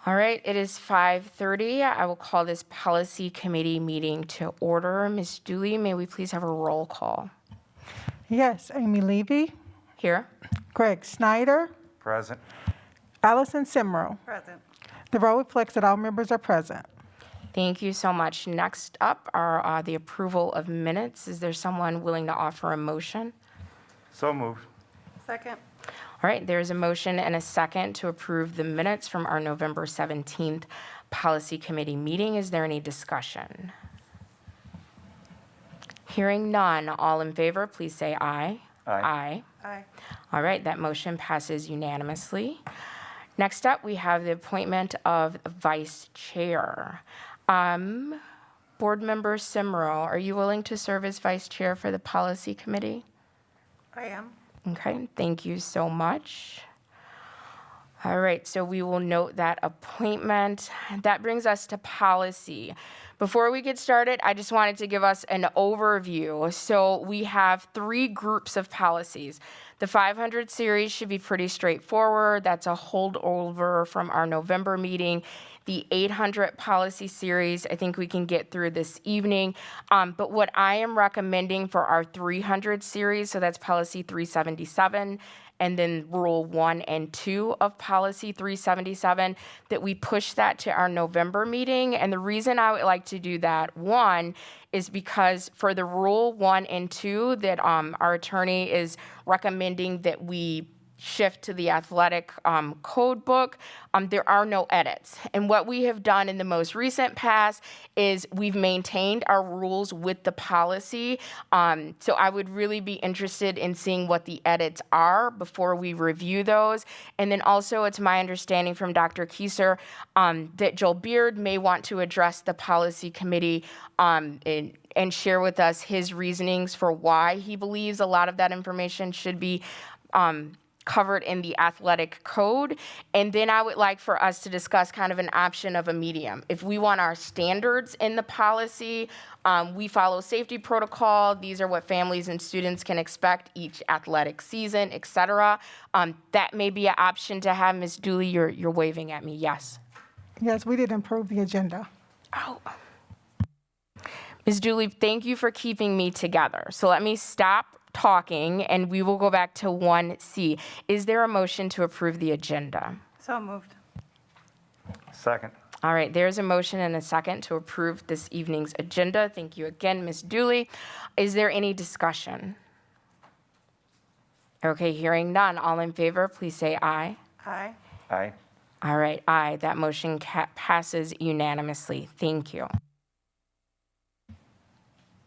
All right, it is 5:30. I will call this policy committee meeting to order. Ms. Dooley, may we please have a roll call? Yes, Amy Levy, Here. Greg Snyder, Present. Allison Simro. Present. The roll reflects that all members are present. Thank you so much. Next up are the approval of minutes. Is there someone willing to offer a motion? So moved. Second. All right, there's a motion and a second to approve the minutes from our November 17th policy committee meeting. Is there any discussion? Hearing none, all in favor, please say aye. Aye. Aye. All right, that motion passes unanimously. Next up, we have the appointment of vice chair. Board Member Simro, are you willing to serve as vice chair for the policy committee? I am. Okay, thank you so much. All right, so we will note that appointment. That brings us to policy. Before we get started, I just wanted to give us an overview. So we have 3 groups of policies. The 500 series should be pretty straightforward. That's a holdover from our November meeting. The 800 policy series, I think we can get through this evening. But what I am recommending for our 300 series, so that's policy 377, and then Rule 1 and 2 of Policy 377, that we push that to our November meeting. And the reason I would like to do that, one, is because for the Rule 1 and 2 that our attorney is recommending that we shift to the athletic code book, there are no edits. And what we have done in the most recent past is we've maintained our rules with the policy. So I would really be interested in seeing what the edits are before we review those. And then also it's my understanding from Dr. Kieser that Joel Beard may want to address the policy committee and share with us his reasonings for why he believes a lot of that information should be covered in the athletic code. And then I would like for us to discuss kind of an option of a medium. If we want our standards in the policy, we follow safety protocol. These are what families and students can expect each athletic season, et cetera. That may be an option to have. Ms. Dooley, you're waving at me. Yes. Yes, we did improve the agenda. Oh. Ms. Dooley, thank you for keeping me together. So let me stop talking and we will go back to 1C. Is there a motion to approve the agenda? So moved. Second. All right, there's a motion and a second to approve this evening's agenda. Thank you again, Ms. Dooley. Is there any discussion? Okay, hearing none. All in favor, please say aye. Aye. Aye. All right, aye. That motion passes unanimously. Thank you.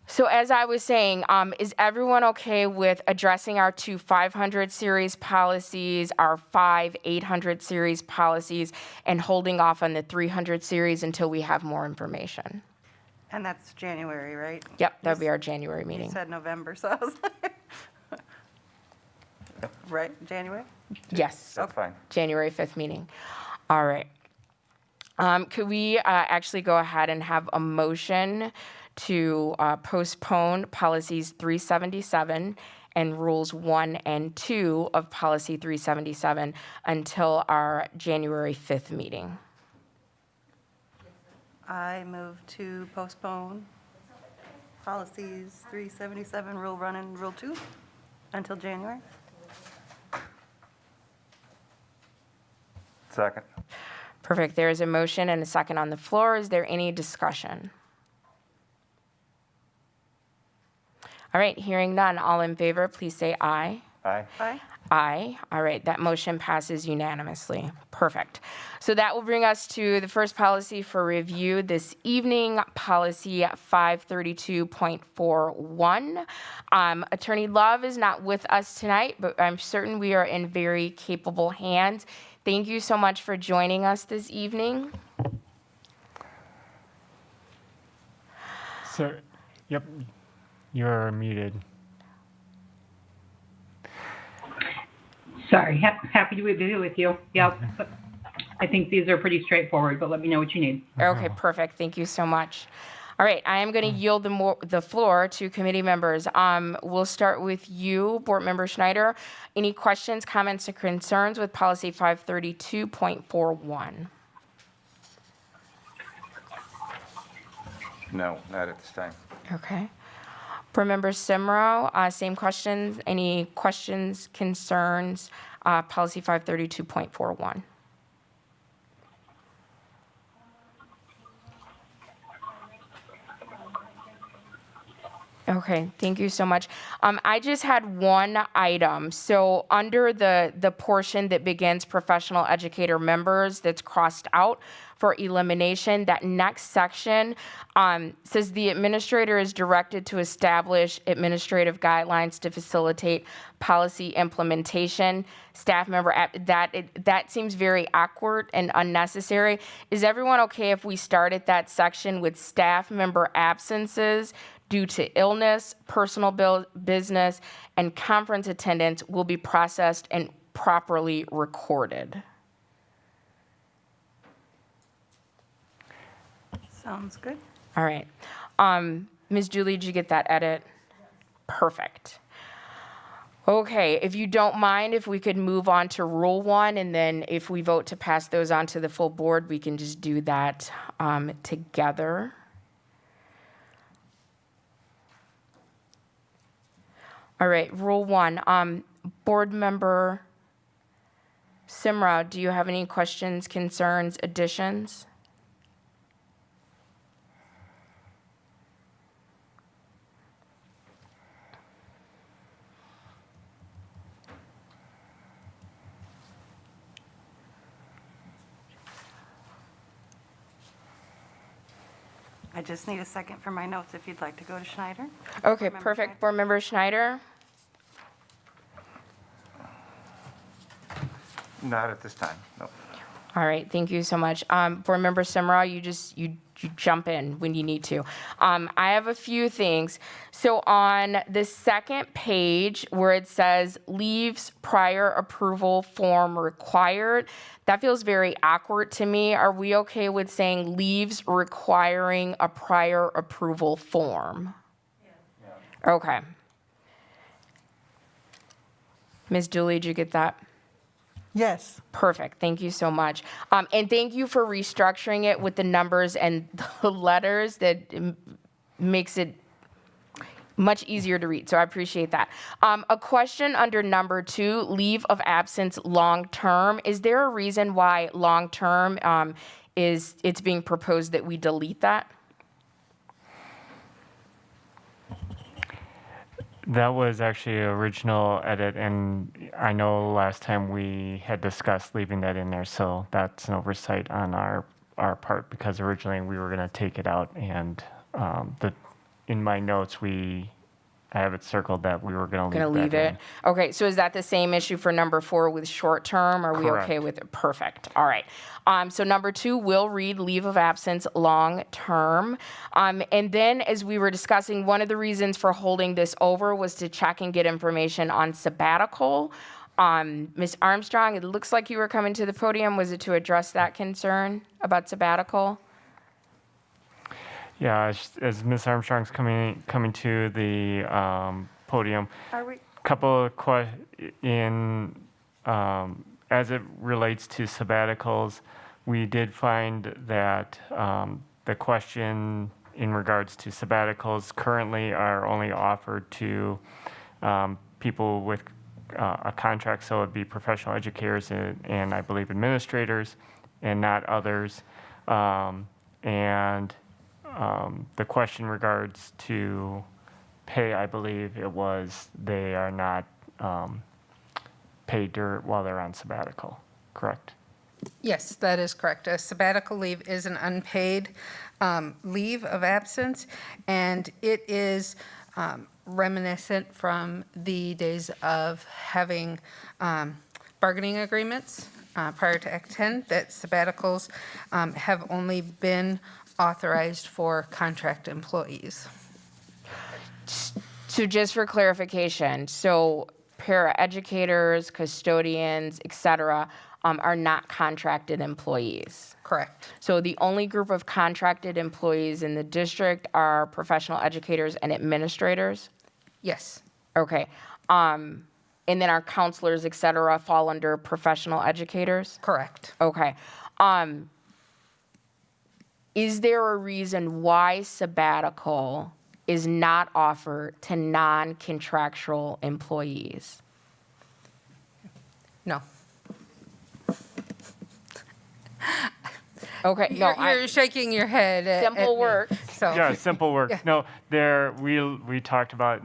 So as I was saying, is everyone okay with addressing our 2 500 series policies, our 5 800 series policies, and holding off on the 300 series until we have more information? And that's January, right? Yep, that'll be our January You meeting. said November, so I was like, right, January? Yes, That's fine. January 5th meeting. All right. Could we actually go ahead and have a motion to postpone policies 377 and rules 1 and 2 of policy 377 until our January 5th meeting? I move to postpone policies 377, Rule 1 and Rule 2 until January. Second. Perfect. There is a motion and a second on the floor. Is there any discussion? All right, hearing none. All in favor, please say aye. Aye. Aye. Aye. All right, that motion passes unanimously. Perfect. So that will bring us to the first policy for review this evening, policy 532.41. Attorney Love is not with us tonight, but I'm certain we are in very capable hands. Thank you so much for joining us this evening. Sir, yep, you're muted. Sorry, happy to be with you. Yep. I think these are pretty straightforward, but let me know what you need. Okay, perfect. Thank you so much. All right, I am going to yield the floor to committee members. We'll start with you, Board Member Schneider. Any questions, comments, or concerns with policy 532.41? No, not at this time. Okay. Board Member Simro, same questions. Any questions, concerns? Policy 532.41. Okay, thank you so much. I just had one item. So under the portion that begins professional educator members that's crossed out for elimination, that next section says the administrator is directed to establish administrative guidelines to facilitate policy implementation. Staff member, that seems very awkward and unnecessary. Is everyone okay if we start at that section with staff member absences due to illness, personal business, and conference attendance will be processed and properly recorded? Sounds good. All right. Ms. Julie, did you get that edit? Perfect. Okay, if you don't mind, if we could move on to Rule 1, and then if we vote to pass those on to the full board, we can just do that together. All right, Rule 1. Board Member Simra, do you have any questions, concerns, additions? I just need a second for my notes if you'd like to go to Schneider. Okay, Member perfect. Schneider. Board Member Schneider? Not at this time, no. All right, thank you so much. Board Member Simra, you jump in when you need to. I have a few things. So on the second page where it says leaves prior approval form required, that feels very awkward to me. Are we okay with saying leaves requiring a prior approval form? Yeah. Okay. Ms. Dooley, did you get that? Yes. Perfect. Thank you so much. And thank you for restructuring it with the numbers and the letters. That makes it much easier to read. So I appreciate that. A question under number 2, leave of absence long-term. Is there a reason why long-term it's being proposed that we delete that? That was actually an original edit, and I know last time we had discussed leaving that in there, so that's an oversight on our part, because originally we were going to take it out, and in my notes, I have it circled that we were going to leave that in. Okay, so is that the same issue for number 4 with short term? Are we okay Correct. with it? Perfect. All right. So number 2 will read leave of absence long term. And then as we were discussing, one of the reasons for holding this over was to check and get information on sabbatical. Ms. Armstrong, it looks like you were coming to the podium. Was it to address that concern about sabbatical? Yeah, as Ms. Armstrong's coming to the podium, Are we, couple of as it relates to sabbaticals, we did find that the question in regards to sabbaticals currently are only offered to people with a contract, so it'd be professional educators and I believe administrators, and not others. The question regards to pay, I believe it was, they are not paid while they're on sabbatical, correct? Yes, that is correct. A sabbatical leave is an unpaid leave of absence, and it is reminiscent from the days of having bargaining agreements prior to Act 10, that sabbaticals have only been authorized for contract employees. So just for clarification, so paraeducators, custodians, et cetera, are not contracted employees. Correct. So the only group of contracted employees in the district are professional educators and administrators? Yes. Okay. And then our counselors, et cetera, fall under professional educators? Correct. Okay. is there a reason why sabbatical is not offered to non-contractual employees? No. Okay, no, You're shaking your head at simple me. work. So, Yeah, simple work. Yeah. No, we talked about,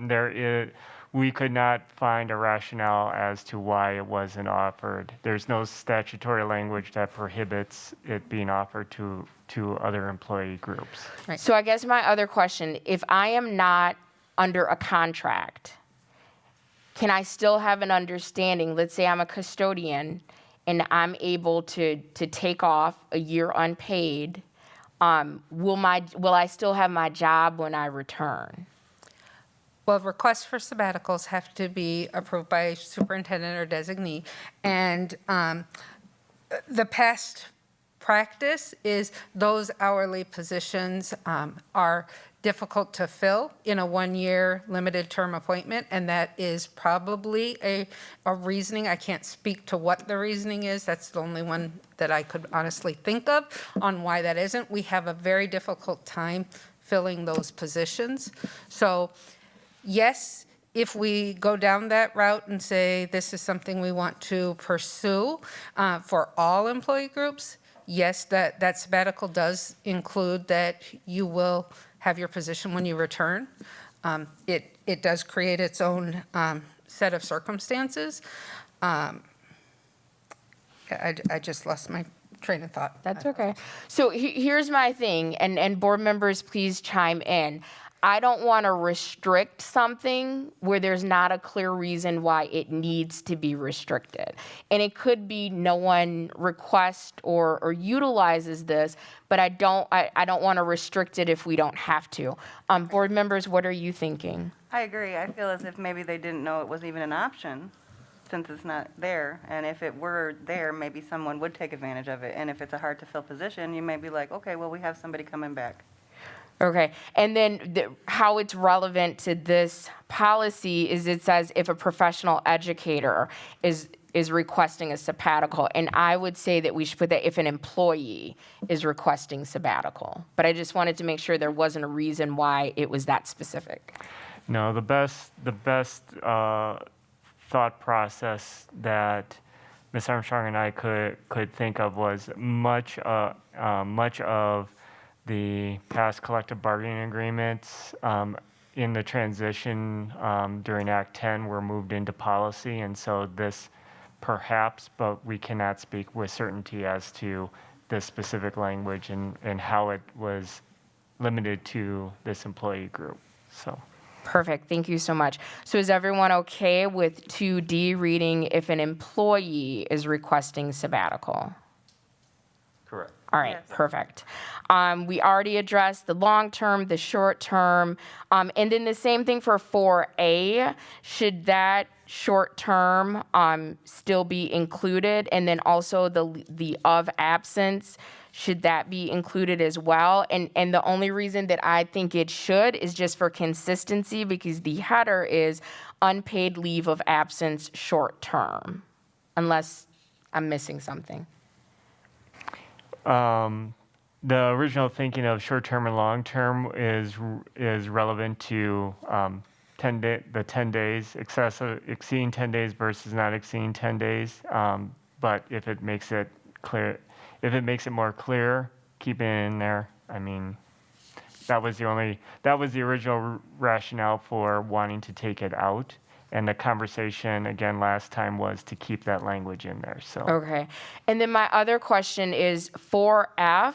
we could not find a rationale as to why it wasn't offered. There's no statutory language that prohibits it being offered to other employee groups. So I guess my other question, if I am not under a contract, can I still have an understanding? Let's say I'm a custodian and I'm able to take off a year unpaid. Will I still have my job when I return? well, requests for sabbaticals have to be approved by superintendent or designee. And the past practice is those hourly positions are difficult to fill in a one-year limited term appointment, and that is probably a reasoning. I can't speak to what the reasoning is. That's the only one that I could honestly think of on why that isn't. We have a very difficult time filling those positions. So yes, if we go down that route and say this is something we want to pursue for all employee groups, yes, that sabbatical does include that you will have your position when you return. It does create its own set of circumstances. I just lost my train of thought. That's okay. So here's my thing, and board members, please chime in. I don't want to restrict something where there's not a clear reason why it needs to be restricted. And it could be no one requests or utilizes this, but I don't want to restrict it if we don't have to. Board members, what are you thinking? I agree. I feel as if maybe they didn't know it was even an option since it's not there. And if it were there, maybe someone would take advantage of it. And if it's a hard to fill position, you may be like, okay, well, we have somebody coming back. Okay, and then how it's relevant to this policy is it says if a professional educator is requesting a sabbatical, and I would say that we should put that if an employee is requesting sabbatical. But I just wanted to make sure there wasn't a reason why it was that specific. No, the best thought process that Ms. Armstrong and I could think of was much of the past collective bargaining agreements in the transition during Act 10 were moved into policy, and so this perhaps, but we cannot speak with certainty as to the specific language and how it was limited to this employee group. So. Perfect, thank you so much. So is everyone okay with 2D reading if an employee is requesting sabbatical? Correct. All right, Yes. perfect. We already addressed the long term, the short term, and then the same thing for 4A. Should that short term still be included? And then also the of absence, should that be included as well? And the only reason that I think it should is just for consistency because the header is unpaid leave of absence short term, unless I'm missing something. The original thinking of short-term and long-term is relevant to the 10 days, exceeding 10 days versus not exceeding 10 days. But if it makes it clear, if it makes it more clear, keep it in there. I mean, that was the original rationale for wanting to take it out. And the conversation, again, last time was to keep that language in there, so. Okay. And then my other question is 4F,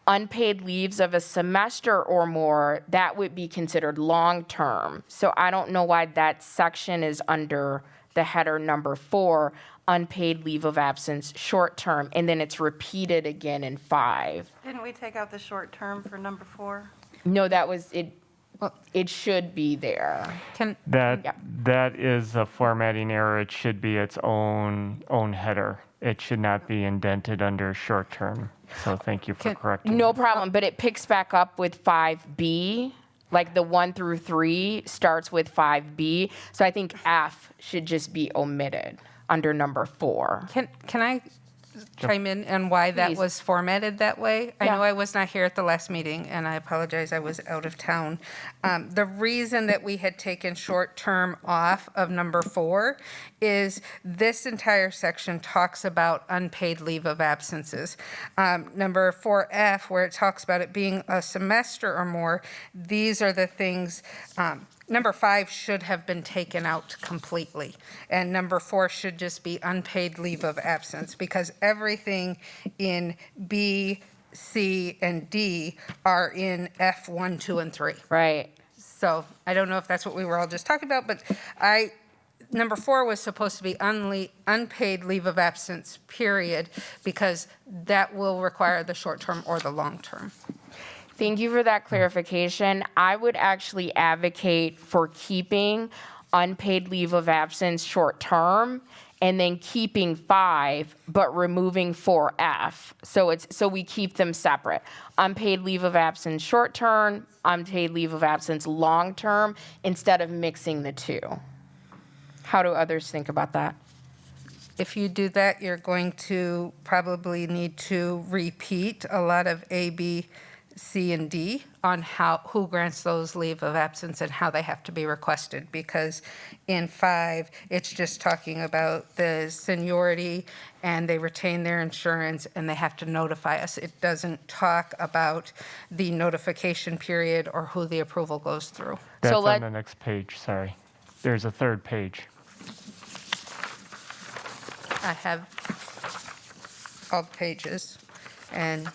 unpaid leaves of a semester or more, that would be considered long-term. So I don't know why that section is under the header number 4, unpaid leave of absence short-term, and then it's repeated again in 5. Didn't we take out the short term for number 4? No, that was, it should be there. Yeah. That is a formatting error. It should be its own header. It should not be indented under short term. So thank you for correcting. No problem, but it picks back up with 5B, like the 1 through 3 starts with 5B. So I think F should just be omitted under number 4. Can I chime in on why that Please. was formatted that way? I Yeah. know I was not here at the last meeting, and I apologize, I was out of town. The reason that we had taken short-term off of number 4 is this entire section talks about unpaid leave of absences. Number 4F, where it talks about it being a semester or more, these are the things, number 5 should have been taken out completely. And number 4 should just be unpaid leave of absence, because everything in B, C, and D are in F1, 2, and 3. Right. So I don't know if that's what we were all just talking about, but number 4 was supposed to be unpaid leave of absence, period, because that will require the short-term or the long-term. Thank you for that clarification. I would actually advocate for keeping unpaid leave of absence short-term and then keeping 5, but removing 4F. So we keep them separate. Unpaid leave of absence short-term, unpaid leave of absence long-term, instead of mixing the two. How do others think about that? If you do that, you're going to probably need to repeat a lot of A, B, C, and D on who grants those leave of absence and how they have to be requested, because in 5, it's just talking about the seniority and they retain their insurance and they have to notify us. It doesn't talk about the notification period or who the approval goes through. That's let- on the next page, sorry. There's a third page. I have all the pages, and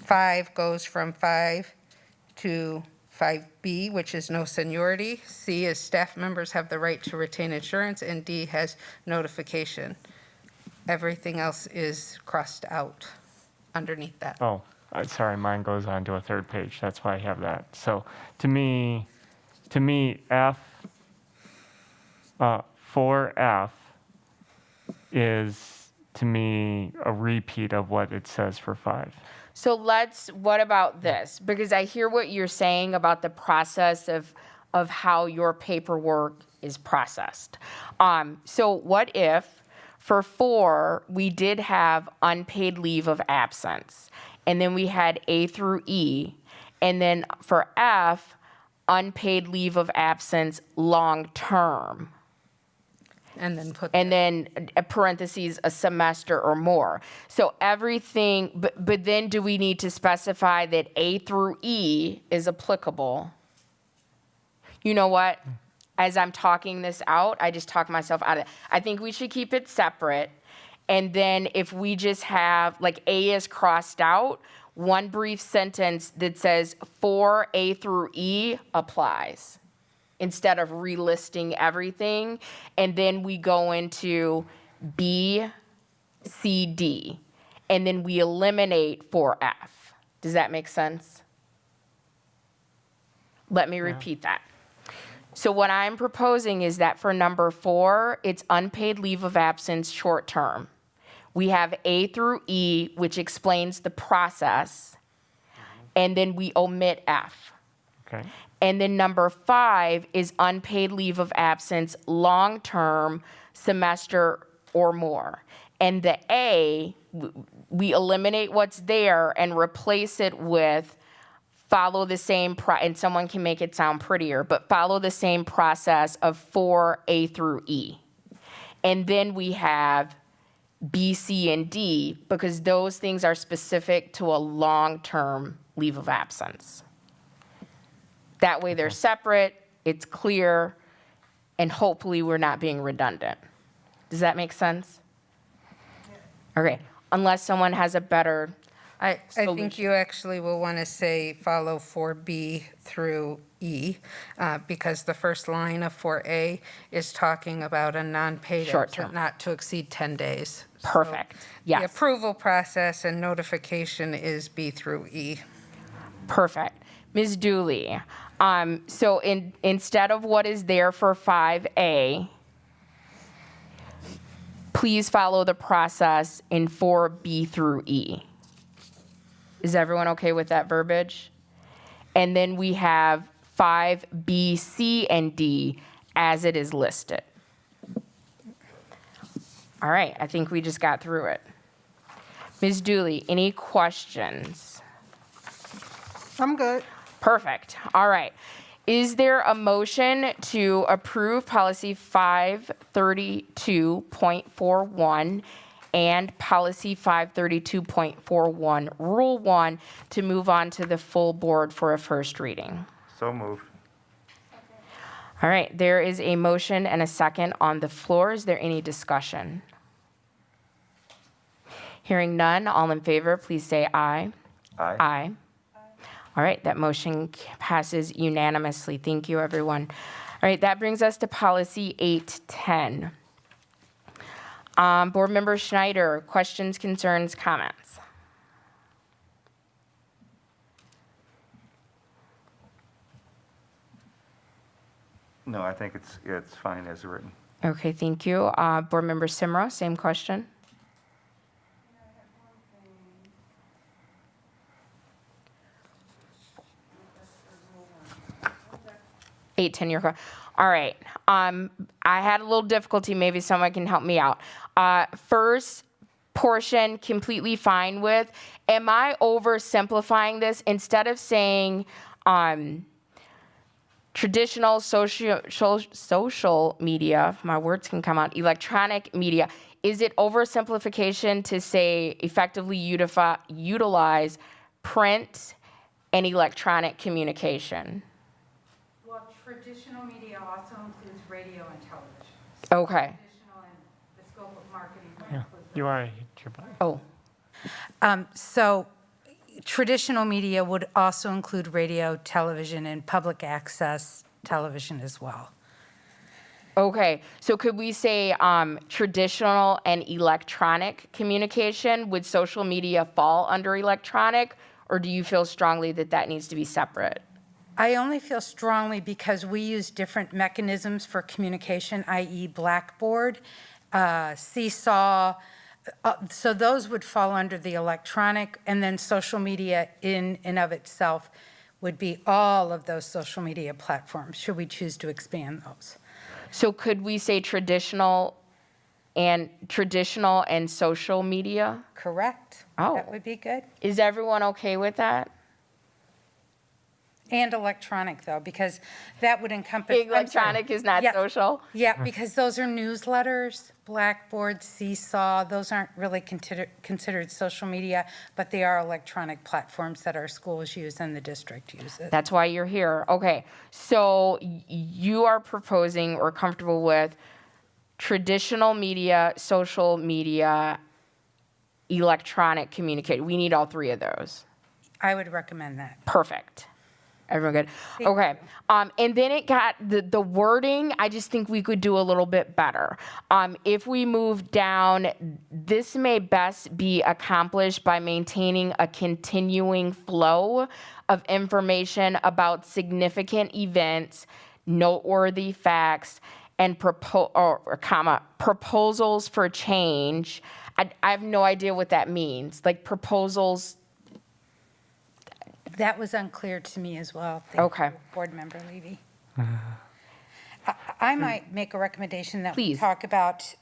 5 goes from 5 to 5B, which is no seniority. C is staff members have the right to retain insurance, and D has notification. Everything else is crossed out underneath that. Oh, sorry, mine goes on to a third page. That's why I have that. So to me, F, 4F is, to me, a repeat of what it says for 5. So what about this? Because I hear what you're saying about the process of how your paperwork is processed. So what if for 4, we did have unpaid leave of absence, and then we had A through E, and then for F, unpaid leave of absence long-term. And then put. And then parentheses, a semester or more. So everything, but then do we need to specify that A through E is applicable? You know what? As I'm talking this out, I just talk myself out of it. I think we should keep it separate. And then if we just have, like A is crossed out, one brief sentence that says 4A through E applies, instead of relisting everything. And then we go into B, C, D, and then we eliminate 4F. Does that make sense? Let me repeat that. So what I'm proposing is that for number 4, it's unpaid leave of absence short-term. We have A through E, which explains the process, and then we omit F. Okay? And then number 5 is unpaid leave of absence, long-term, semester or more. And the A, we eliminate what's there and replace it with follow the same, and someone can make it sound prettier, but follow the same process of 4A through E. And then we have B, C, and D, because those things are specific to a long-term leave of absence. That way they're separate, it's clear, and hopefully we're not being redundant. Does that make sense? Okay, unless someone has a better, I think solution. you actually will want to say follow 4B through E, because the first line of 4A is talking about a non-paid Short-term. absent not to exceed 10 days. So perfect, The yes, approval process and notification is B through E. perfect. Ms. Dooley, so instead of what is there for 5A, please follow the process in 4B through E. Is everyone okay with that verbiage? And then we have 5B, C, and D as it is listed. All right, I think we just got through it. Ms. Dooley, any questions? I'm good. Perfect. All right. Is there a motion to approve policy 532.41 and policy 532.41, Rule 1, to move on to the full board for a first reading? So moved. All right, there is a motion and a second on the floor. Is there any discussion? Hearing none, all in favor, please say aye. Aye. Aye. All right, that motion passes unanimously. Thank you, everyone. All right, that brings us to policy 810. Board Member Schneider, questions, concerns, comments? No, I think it's fine as written. Okay, thank you. Board Member Simro, same question. Eight, 10-year. All right. I had a little difficulty. Maybe someone can help me out. First portion, completely fine with. Am I oversimplifying this? Instead of saying traditional social media, my words can come out, electronic media, is it oversimplification to say effectively utilize print and electronic communication? Well, traditional media also includes radio and television. Okay. Traditional and the scope of marketing Yeah, includes you are, hit your button. Oh, So traditional media would also include radio, television, and public access television as well. okay. So could we say traditional and electronic communication? Would social media fall under electronic, or do you feel strongly that that needs to be separate? I only feel strongly because we use different mechanisms for communication, i.e. Blackboard, Seesaw. So those would fall under the electronic, and then social media in and of itself would be all of those social media platforms, should we choose to expand those. So could we say traditional and social media? Correct? Oh. That would be good. Is everyone okay with that? And electronic, though, because that would encompass. I'm sorry. Electronic is not Yeah. social? Yeah, because those are newsletters, Blackboard, Seesaw, those aren't really considered social media, but they are electronic platforms that our schools use and the district uses. That's why you're here. Okay, so you are proposing or comfortable with traditional media, social media, electronic communication. We need all three of those. I would recommend that. Perfect. Everyone good? Okay. And then it got the wording, I just think we could do a little bit better. If we move down, this may best be accomplished by maintaining a continuing flow of information about significant events, noteworthy facts, and proposals for change. I have no idea what that means. Like proposals. That was unclear to me as well. Thank Okay. you, Board Member Levy. I might make a recommendation that we Please. talk about,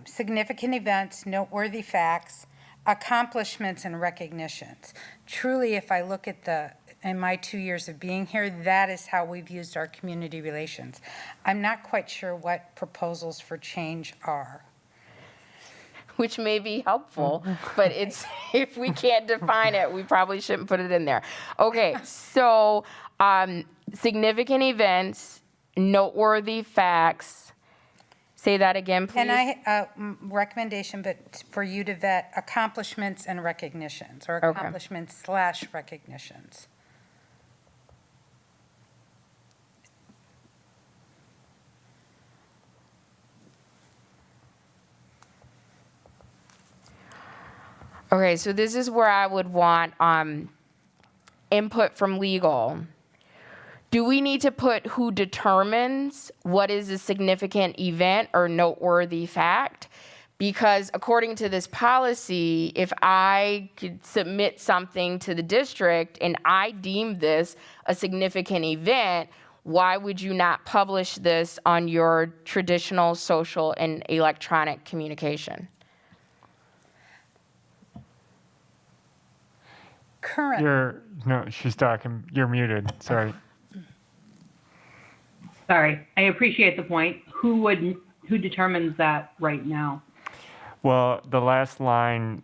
significant events, noteworthy facts, accomplishments, and recognitions. Truly, if I look at in my 2 years of being here, that is how we've used our community relations. I'm not quite sure what proposals for change are. Which may be helpful, but it's, if we can't define it, we probably shouldn't put it in there. Okay, so significant events, noteworthy facts. Say that again, please. And recommendation, but for you to vet accomplishments and recognitions, or Okay. accomplishments/recognitions. Okay, so this is where I would want input from legal. Do we need to put who determines what is a significant event or noteworthy fact? Because according to this policy, if I could submit something to the district and I deem this a significant event, why would you not publish this on your traditional social and electronic communication? current, No, she's talking, you're muted, sorry. Sorry, I appreciate the point. Who determines that right now? Well, the last line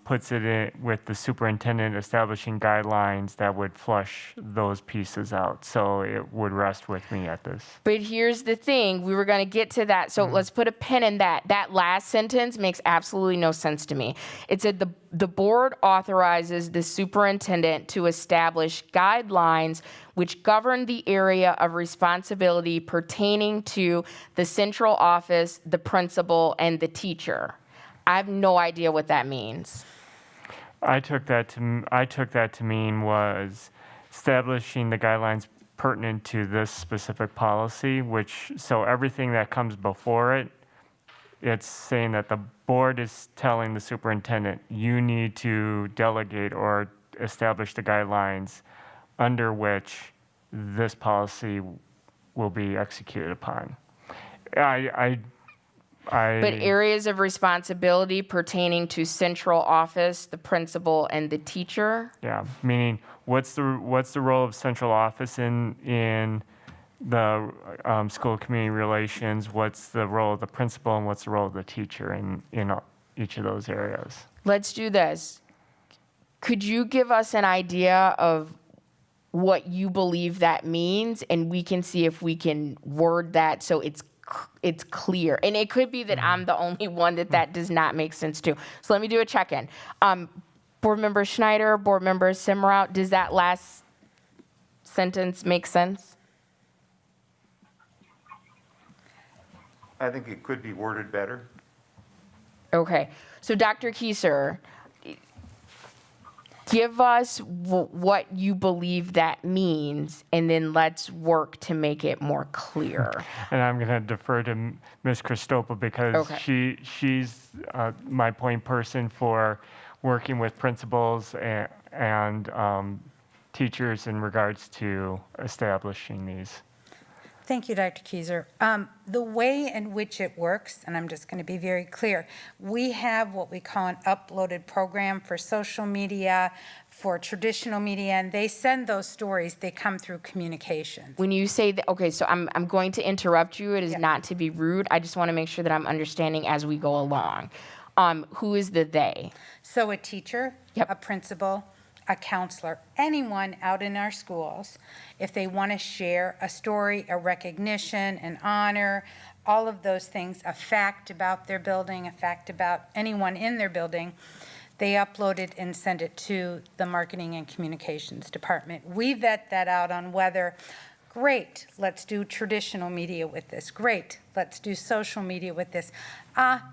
puts it in with the superintendent establishing guidelines that would flush those pieces out. So it would rest with me at this. But here's the thing, we were going to get to that, so let's put a pin in that. That last sentence makes absolutely no sense to me. It said the board authorizes the superintendent to establish guidelines which govern the area of responsibility pertaining to the central office, the principal, and the teacher. I have no idea what that means. I took that to mean was establishing the guidelines pertinent to this specific policy, so everything that comes before it, it's saying that the board is telling the superintendent, you need to delegate or establish the guidelines under which this policy will be executed upon. But areas of responsibility pertaining to central office, the principal, and the teacher? Yeah, meaning what's the role of central office in the school community relations? What's the role of the principal, and what's the role of the teacher in each of those areas? Let's do this. Could you give us an idea of what you believe that means, and we can see if we can word that so it's clear. And it could be that I'm the only one that does not make sense to. So let me do a check-in. Board Member Schneider, Board Member Simrout, does that last sentence make sense? I think it could be worded better. Okay. So Dr. Kieser, give us what you believe that means, and then let's work to make it more clear. And I'm going to defer to Ms. Christopa because she's my point person for working with principals and teachers in regards to establishing these. thank you, Dr. Kieser. The way in which it works, and I'm just going to be very clear, we have what we call an uploaded program for social media, for traditional media, and they send those stories, they come through communications. When you say that, okay, so I'm going to interrupt you. It is not to be rude. I just want to make sure that I'm understanding as we go along. Who is the they? So a teacher, Yep. a principal, a counselor, anyone out in our schools, if they want to share a story, a recognition, an honor, all of those things, a fact about their building, a fact about anyone in their building, they upload it and send it to the marketing and communications department. We vet that out on whether, great, let's do traditional media with this. Great, let's do social media with this.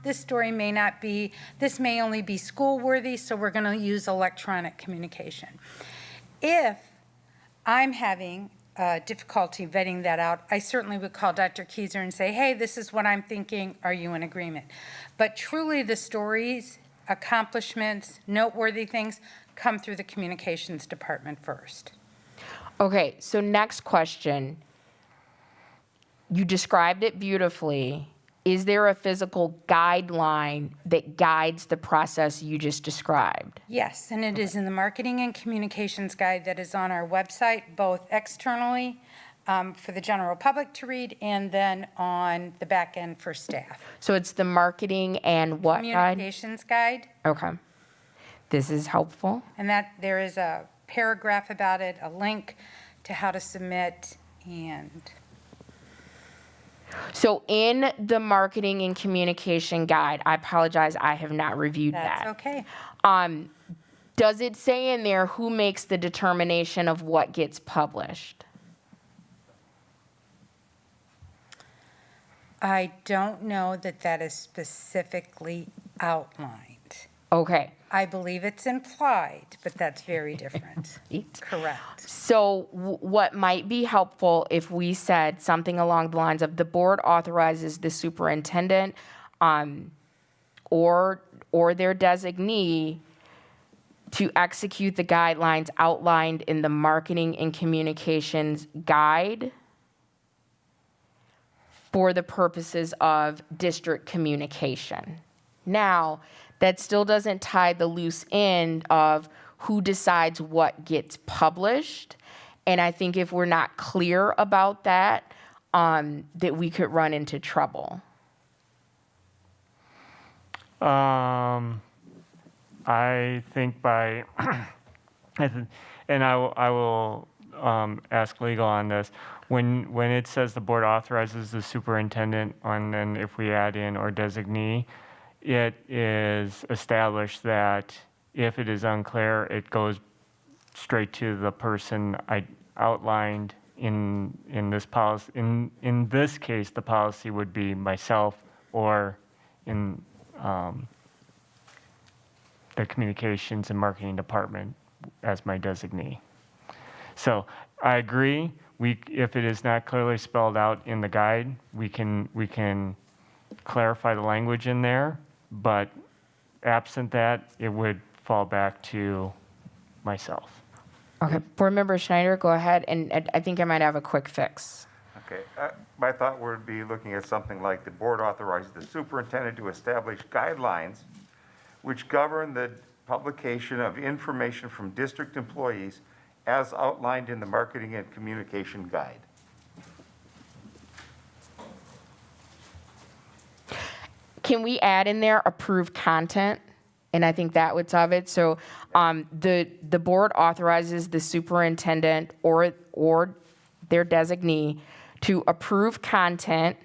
This story may not be, this may only be school worthy, so we're going to use electronic communication. If I'm having difficulty vetting that out, I certainly would call Dr. Kieser and say, hey, this is what I'm thinking. Are you in agreement? But truly the stories, accomplishments, noteworthy things come through the communications department first. Okay, so next question. You described it beautifully. Is there a physical guideline that guides the process you just described? Yes, and it is in the marketing and communications guide that is on our website, both externally for the general public to read and then on the back end for staff. So it's the marketing and what guide? Communications guide, Okay. This is helpful. and that there is a paragraph about it, a link to how to submit, and So in the marketing and communication guide, I apologize, I have not reviewed that's that. okay. Does it say in there who makes the determination of what gets published? I don't know that that is specifically outlined. Okay. I believe it's implied, but that's very different. Correct. So what might be helpful if we said something along the lines of the board authorizes the superintendent or their designee to execute the guidelines outlined in the marketing and communications guide for the purposes of district communication. Now, that still doesn't tie the loose end of who decides what gets published. And I think if we're not clear about that, that we could run into trouble. I think by, and I will ask legal on this. When it says the board authorizes the superintendent, and then if we add in or designee, it is established that if it is unclear, it goes straight to the person I outlined in this policy. In this case, the policy would be myself or in the communications and marketing department as my designee. So I agree. If it is not clearly spelled out in the guide, we can clarify the language in there. But absent that, it would fall back to myself. Okay, Board Member Schneider, go ahead, and I think I might have a quick fix. Okay, my thought would be looking at something like the board authorizes the superintendent to establish guidelines which govern the publication of information from district employees as outlined in the marketing and communication guide. Can we add in there approved content? And I think that would solve it. So the board authorizes the superintendent or their designee to approve content.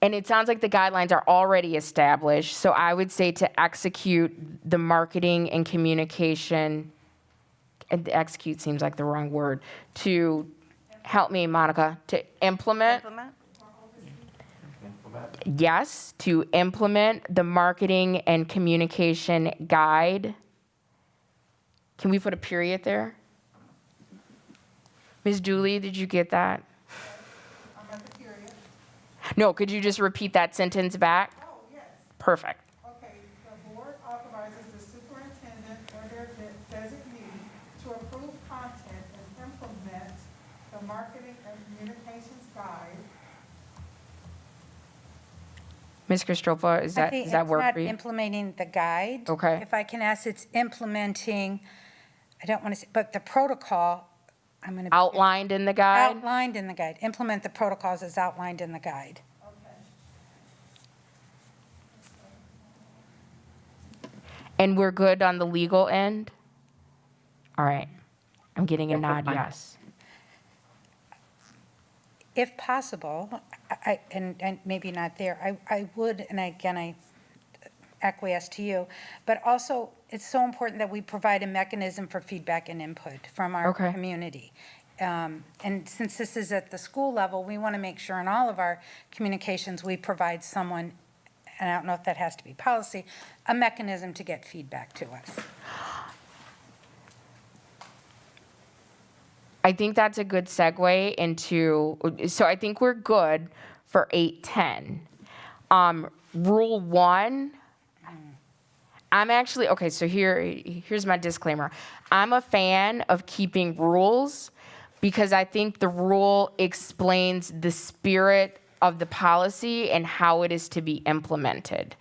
And it sounds like the guidelines are already established. So I would say to execute the marketing and communication, and execute seems like the wrong word, to help me, Monica, to implement. Yes, to implement the marketing and communication guide. Can we put a period there? Ms. Dooley, did you get that? I'm at the period. No, could you just repeat that sentence back? Oh, yes. Perfect. Okay, the board authorizes the superintendent or their designee to approve content and implement the marketing and communications guide. Ms. Kristrofa, does that work for I think it's not you? implementing the guide. Okay. If I can ask, it's implementing, I don't want to say, but the protocol, I'm going to. Outlined in the guide? Outlined in the guide. Implement the protocols as outlined in the guide. And we're good on the legal end? All right. I'm getting a nod, yes. If possible, and maybe not there, I would, and again, I acquiesce to you, but also, it's so important that we provide a mechanism for feedback and input from our Okay. community. And since this is at the school level, we want to make sure in all of our communications, we provide someone, and I don't know if that has to be policy, a mechanism to get feedback to us. I think that's a good segue into, so I think we're good for 8:10. Rule 1, I'm actually, okay, so here's my disclaimer. I'm a fan of keeping rules because I think the rule explains the spirit of the policy and how it is to be implemented.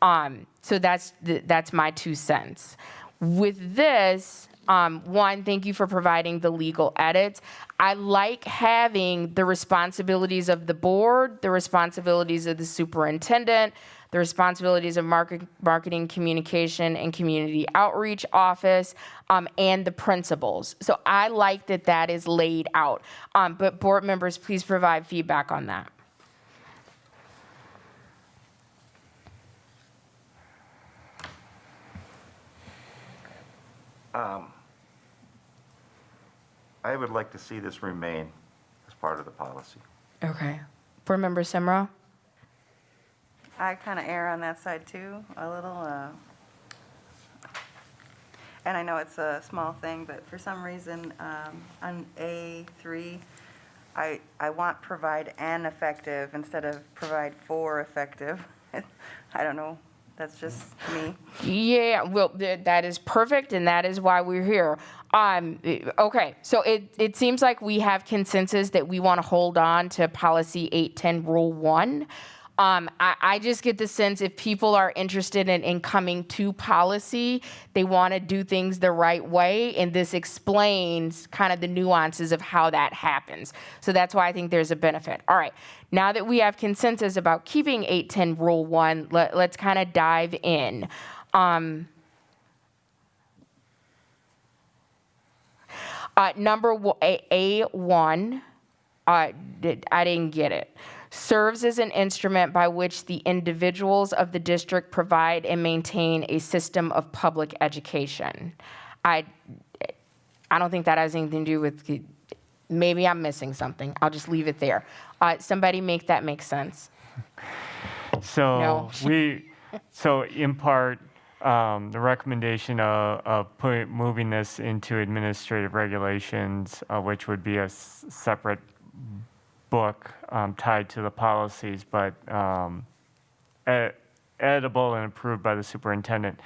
So that's my 2 cents. With this, one, thank you for providing the legal edits. I like having the responsibilities of the board, the responsibilities of the superintendent, the responsibilities of marketing, communication, and community outreach office, and the principals. So I like that that is laid out. But board members, please provide feedback on that. I would like to see this remain as part of the policy. Okay. Board member Semra? I kind of err on that side too, a little. And I know it's a small thing, but for some reason, on A3, I want provide and effective instead of provide for effective. I don't know, that's just me. Yeah, well, that is perfect, and that is why we're here. Okay, so it seems like we have consensus that we want to hold on to policy 810 rule 1. I just get the sense if people are interested in coming to policy, they want to do things the right way, and this explains kind of the nuances of how that happens. So that's why I think there's a benefit. All right, now that we have consensus about keeping 810 Rule 1, let's kind of dive in. Number A1, I didn't get it. Serves as an instrument by which the individuals of the district provide and maintain a system of public education. I don't think that has anything to do with, maybe I'm missing something. I'll just leave it there. Somebody make that make sense. So No. so in part, the recommendation of moving this into administrative regulations, which would be a separate book tied to the policies, but editable and approved by the superintendent.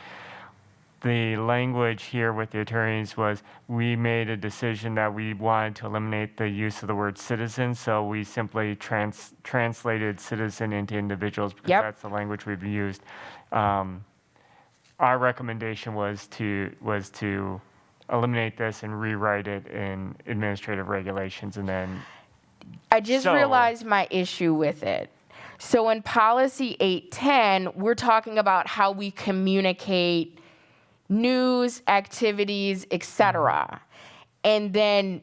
The language here with the attorneys was we made a decision that we wanted to eliminate the use of the word citizen, so we simply translated citizen into individuals because Yep. that's the language we've used. Our recommendation was to eliminate this and rewrite it in administrative regulations, and then I just So- realized my issue with it. So in policy 810, we're talking about how we communicate news, activities, etc. And then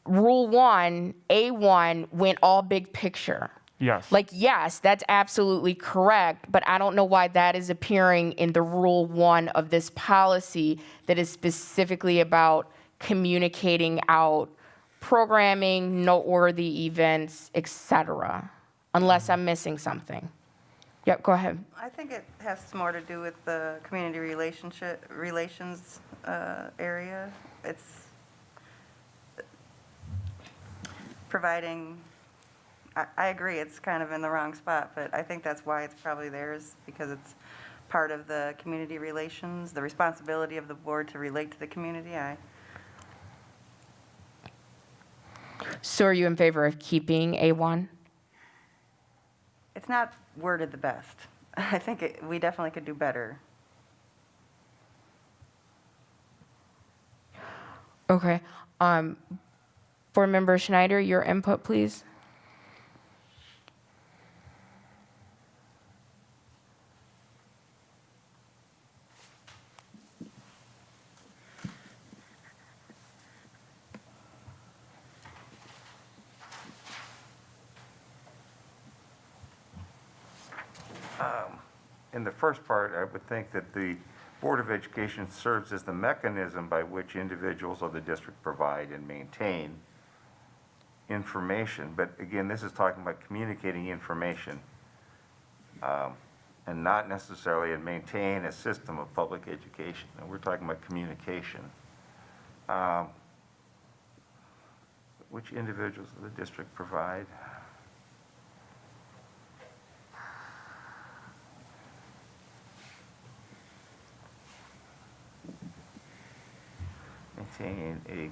rule 1, A1 went all big picture. yes. Like, yes, that's absolutely correct, but I don't know why that is appearing in the rule 1 of this policy that is specifically about communicating out programming, noteworthy events, etc. Unless I'm missing something. Yep, go ahead. I think it has more to do with the community relations area. It's providing, I agree, it's kind of in the wrong spot, but I think that's why it's probably theirs, because it's part of the community relations, the responsibility of the board to relate to the community. So are you in favor of keeping A1? It's not worded the best. I think we definitely could do better. Okay. Board Member Schneider, your input, please. In the first part, I would think that the Board of Education serves as the mechanism by which individuals of the district provide and maintain information. But again, this is talking about communicating information and not necessarily and maintain a system of public education. And we're talking about communication. Which individuals of the district provide? Maintain a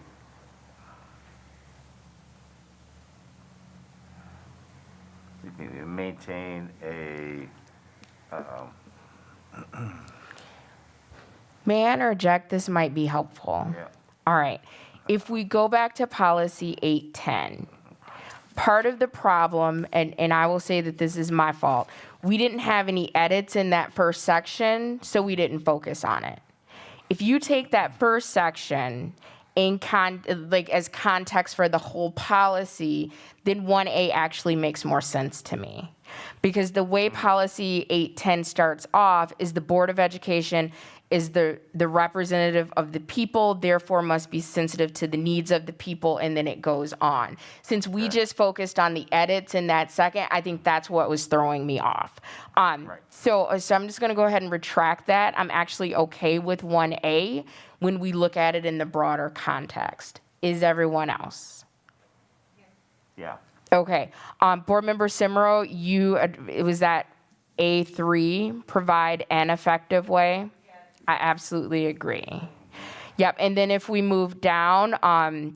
May I interject? This might be helpful. yeah. All right. If we go back to policy 810, part of the problem, and I will say that this is my fault, we didn't have any edits in that first section, so we didn't focus on it. If you take that first section as context for the whole policy, then 1A actually makes more sense to me. Because the way policy 810 starts off is the Board of Education is the representative of the people, therefore must be sensitive to the needs of the people, and then it goes on. Since we just focused on the edits in that second, I think that's what was throwing me off. So I'm just gonna go ahead and retract that. I'm actually okay with 1A when we look at it in the broader context. Is everyone else? Yeah. Okay. Board Member Simro, it was that A3, provide an effective way? I absolutely agree. Yep, and then if we move down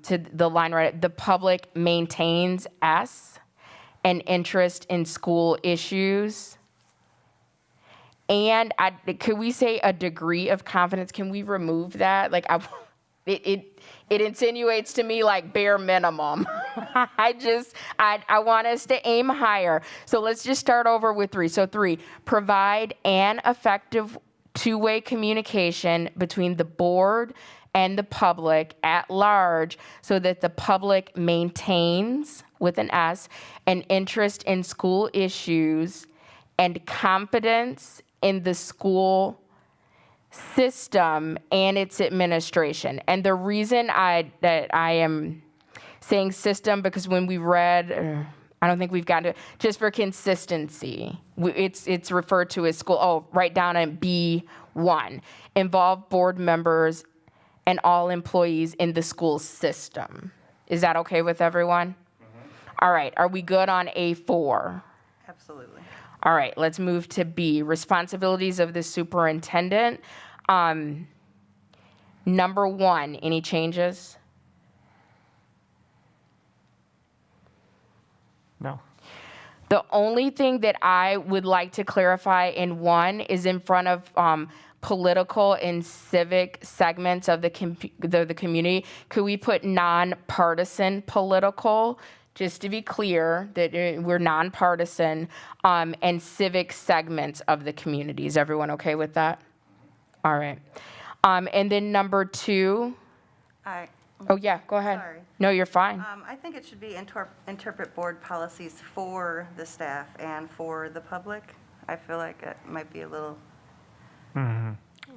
to the line right, the public maintains S, an interest in school issues. And could we say a degree of confidence? Can we remove that? Like, it insinuates to me like bare minimum. I want us to aim higher. So let's just start over with 3. So 3, provide an effective two-way communication between the board and the public at large so that the public maintains, with an S, an interest in school issues and confidence in the school system and its administration. And the reason that I am saying system, because when we read, I don't think we've gotten to, just for consistency, it's referred to as school. Oh, write down in B1, involve board members and all employees in the school system. Is that okay with everyone? All right, are we good on A4? Absolutely. All right, let's move to B, responsibilities of the superintendent. Number 1, any changes? No. The only thing that I would like to clarify in 1 is in front of political and civic segments of the community. Could we put nonpartisan political? Just to be clear that we're nonpartisan, and civic segments of the community. Is everyone okay with that? All right. And then number 2. Oh, yeah, go ahead. Sorry. No, you're fine. I think it should be interpret board policies for the staff and for the public. I feel like it might be a little,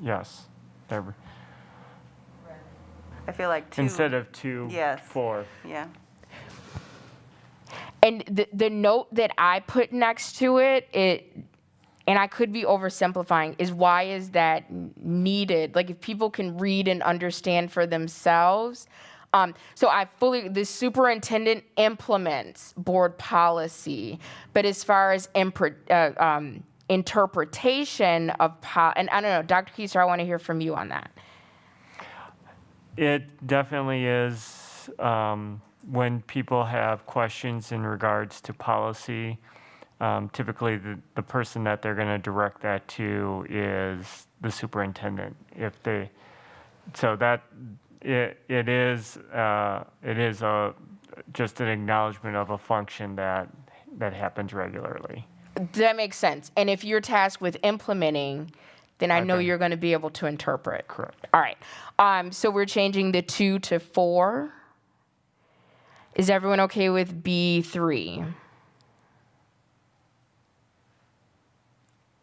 Yes. There. I feel like 2. Instead of 2, Yes. 4. Yeah. And the note that I put next to it, and I could be oversimplifying, is why is that needed? Like, if people can read and understand for themselves. So the superintendent implements board policy, but as far as interpretation of, and I don't know, Dr. Keiser, I want to hear from you on that. It definitely is, when people have questions in regards to policy, typically the person that they're going to direct that to is the superintendent. So that it is just an acknowledgement of a function that happens regularly. That makes sense. And if you're tasked with implementing, then I know Okay. you're going to be able to interpret. Correct. All right. So we're changing the 2 to 4. Is everyone okay with B3?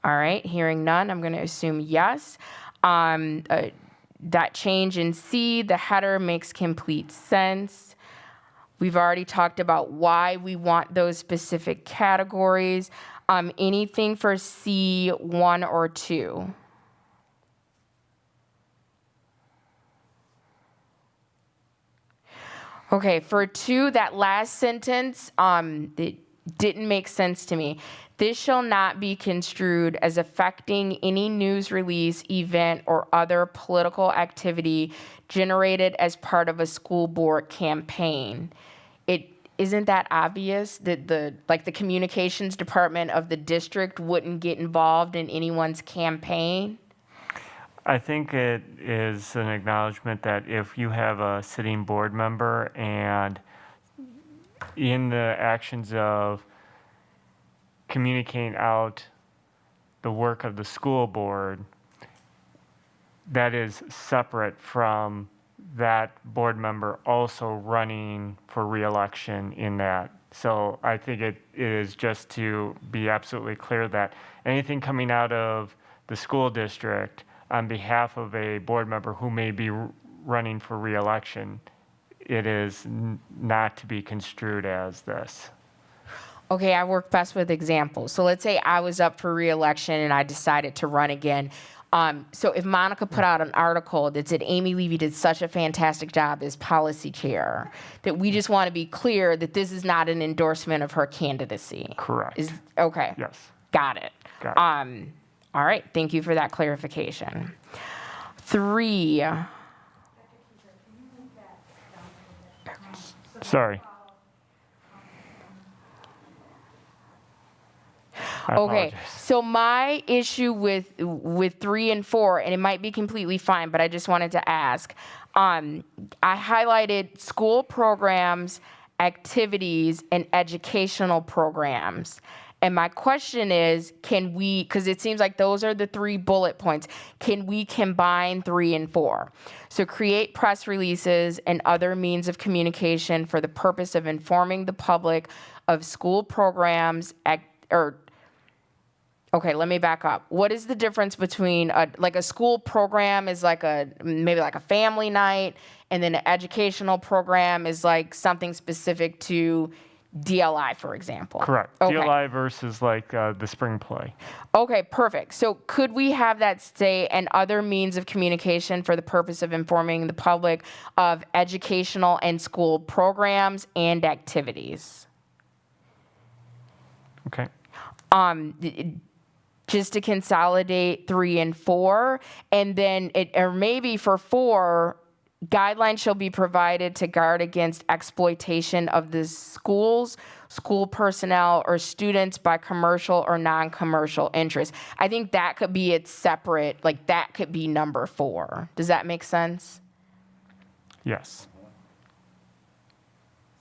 All right, hearing none, I'm going to assume yes. That change in C, the header, makes complete sense. We've already talked about why we want those specific categories. Anything for C1 or 2? Okay, for 2, that last sentence, it didn't make sense to me. This shall not be construed as affecting any news release, event, or other political activity generated as part of a school board campaign. Isn't that obvious that the communications department of the district wouldn't get involved in anyone's campaign? I think it is an acknowledgement that if you have a sitting board member and in the actions of communicating out the work of the school board, that is separate from that board member also running for reelection in that. So I think it is just to be absolutely clear that anything coming out of the school district on behalf of a board member who may be running for reelection, it is not to be construed as this. Okay, I work best with examples. So let's say I was up for reelection and I decided to run again. So if Monica put out an article that said Amy Levy did such a fantastic job as policy chair, that we just want to be clear that this is not an endorsement of her candidacy. Correct. Okay. Yes. Got it. Got it. All right, thank you for that clarification. 3. I Okay, apologize. so my issue with 3 and 4, and it might be completely fine, but I just wanted to ask. I highlighted school programs, activities, and educational programs. And my question is, can we, because it seems like those are the 3 bullet points, can we combine 3 and 4? So create press releases and other means of communication for the purpose of informing the public of school programs, okay, let me back up. What is the difference between a school program is like maybe like a family night, and then an educational program is like something specific to DLI, for example? Correct. Okay. DLI versus like the spring play. Okay, perfect. So could we have that stay and other means of communication for the purpose of informing the public of educational and school programs and activities? Okay. Just to consolidate 3 and 4, and then or maybe for 4, guidelines shall be provided to guard against exploitation of the schools, school personnel, or students by commercial or non-commercial interests. I think that could be its separate, like that could be number 4. Does that make sense? Yes.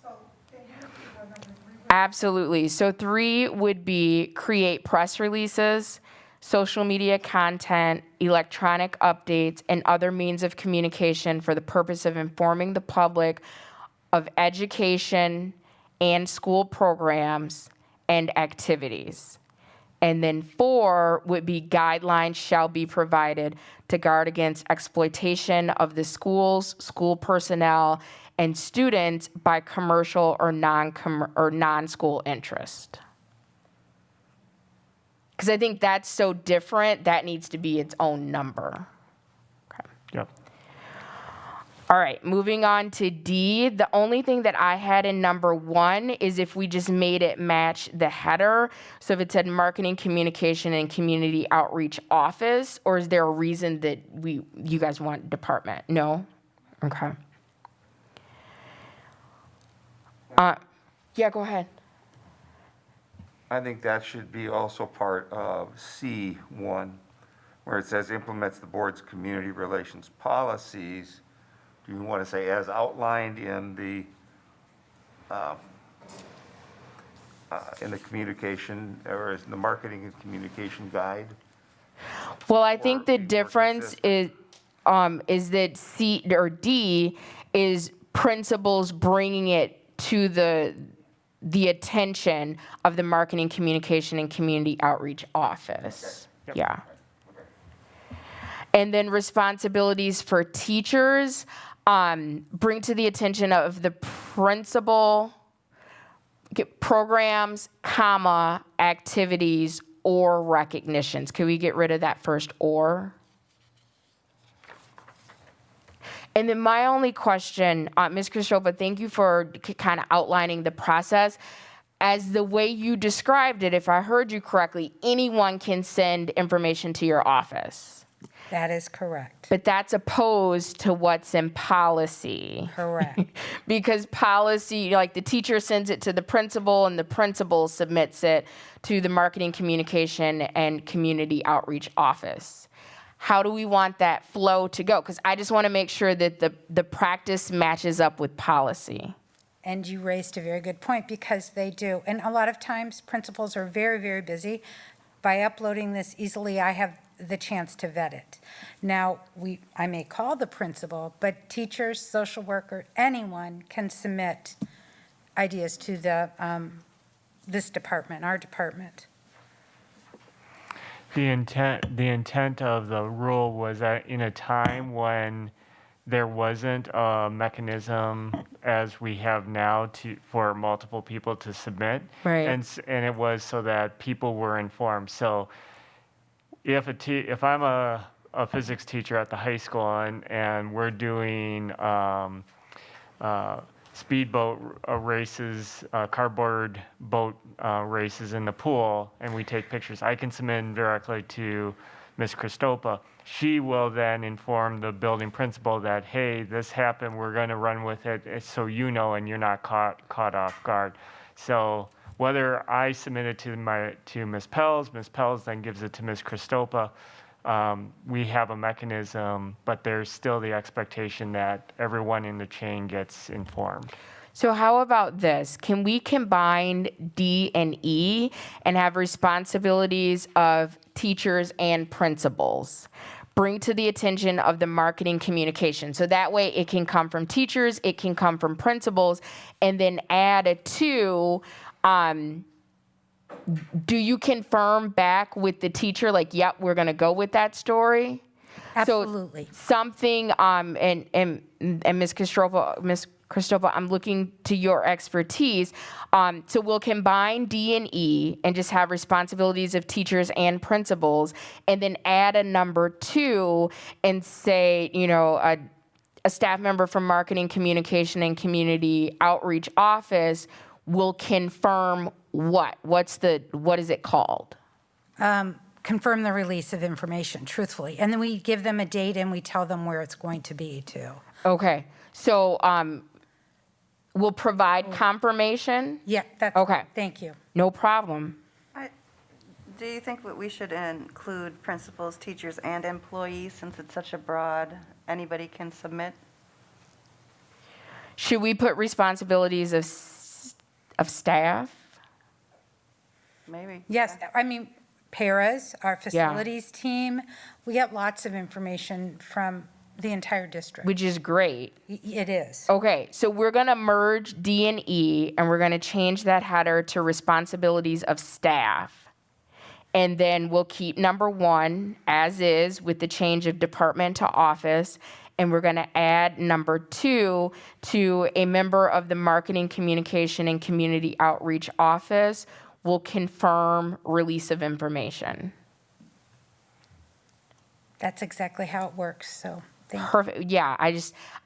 So can you repeat what number 3 was? Absolutely. So 3 would be create press releases, social media content, electronic updates, and other means of communication for the purpose of informing the public of education and school programs and activities. And then 4 would be guidelines shall be provided to guard against exploitation of the schools, school personnel, and students by commercial or non-school interest. Because I think that's so different, that needs to be its own number. Okay. Yep. All right, moving on to D. The only thing that I had in number 1 is if we just made it match the header. So if it said marketing, communication, and community outreach office, or is there a reason that you guys want department? No? Okay. Yeah, go ahead. I think that should be also part of C1, where it says implements the board's community relations policies. Do you want to say as outlined in the communication, or is the marketing and communication guide? Well, I think the be more difference is that C or D is principals bringing it to the attention of the marketing, communication, and community outreach office. Okay. Yeah. And then responsibilities for teachers, bring to the attention of the principal programs, comma, activities, or recognitions. Could we get rid of that first or? And then my only question, Ms. Kristropa, thank you for kind of outlining the process. As the way you described it, if I heard you correctly, anyone can send information to your office. That is correct. But that's opposed to what's in policy. Correct. Because policy, like the teacher sends it to the principal and the principal submits it to the marketing, communication, and community outreach office. How do we want that flow to go? Because I just want to make sure that the practice matches up with policy. And you raised a very good point, because they do. And a lot of times, principals are very, very busy. By uploading this easily, I have the chance to vet it. Now, I may call the principal, but teachers, social worker, anyone can submit ideas to this department, our department. The intent of the rule was that in a time when there wasn't a mechanism as we have now for multiple people to submit. Right. And it was so that people were informed. So if I'm a physics teacher at the high school and we're doing speedboat races, cardboard boat races in the pool, and we take pictures, I can submit directly to Ms. Christopa. She will then inform the building principal that, hey, this happened, we're going to run with it, so you know, and you're not caught off guard. So Whether I submit it to Ms. Pels then gives it to Ms. Christopa. We have a mechanism, but there's still the expectation that everyone in the chain gets informed. So how about this? Can we combine D and E and have responsibilities of teachers and principals? Bring to the attention of the marketing communication. So that way it can come from teachers, it can come from principals, and then add a 2. Do you confirm back with the teacher, like, yep, we're gonna go with that story? Absolutely. So something, and Ms. Christopa, I'm looking to your expertise. So we'll combine D and E and just have responsibilities of teachers and principals, and then add a number 2 and say, a staff member from Marketing, Communication, and Community Outreach Office will confirm what? What is it called? Confirm the release of information, truthfully. And then we give them a date and we tell them where it's going to be, too. Okay, so we'll provide confirmation? Yeah, that's, Okay. thank you. No problem. Do you think that we should include principals, teachers, and employees, since it's such a broad, anybody can submit? Should we put responsibilities of staff? Maybe. Yes, I mean, paras, our facilities team, we get lots of information from the entire district. Which is great. It is. Okay, so we're gonna merge D and E, and we're gonna change that header to responsibilities of staff. And then we'll keep number 1 as is with the change of department to office. And we're gonna add number 2 to a member of the Marketing, Communication, and Community Outreach Office will confirm release of information. That's exactly how it works, so thank you. Perfect, yeah,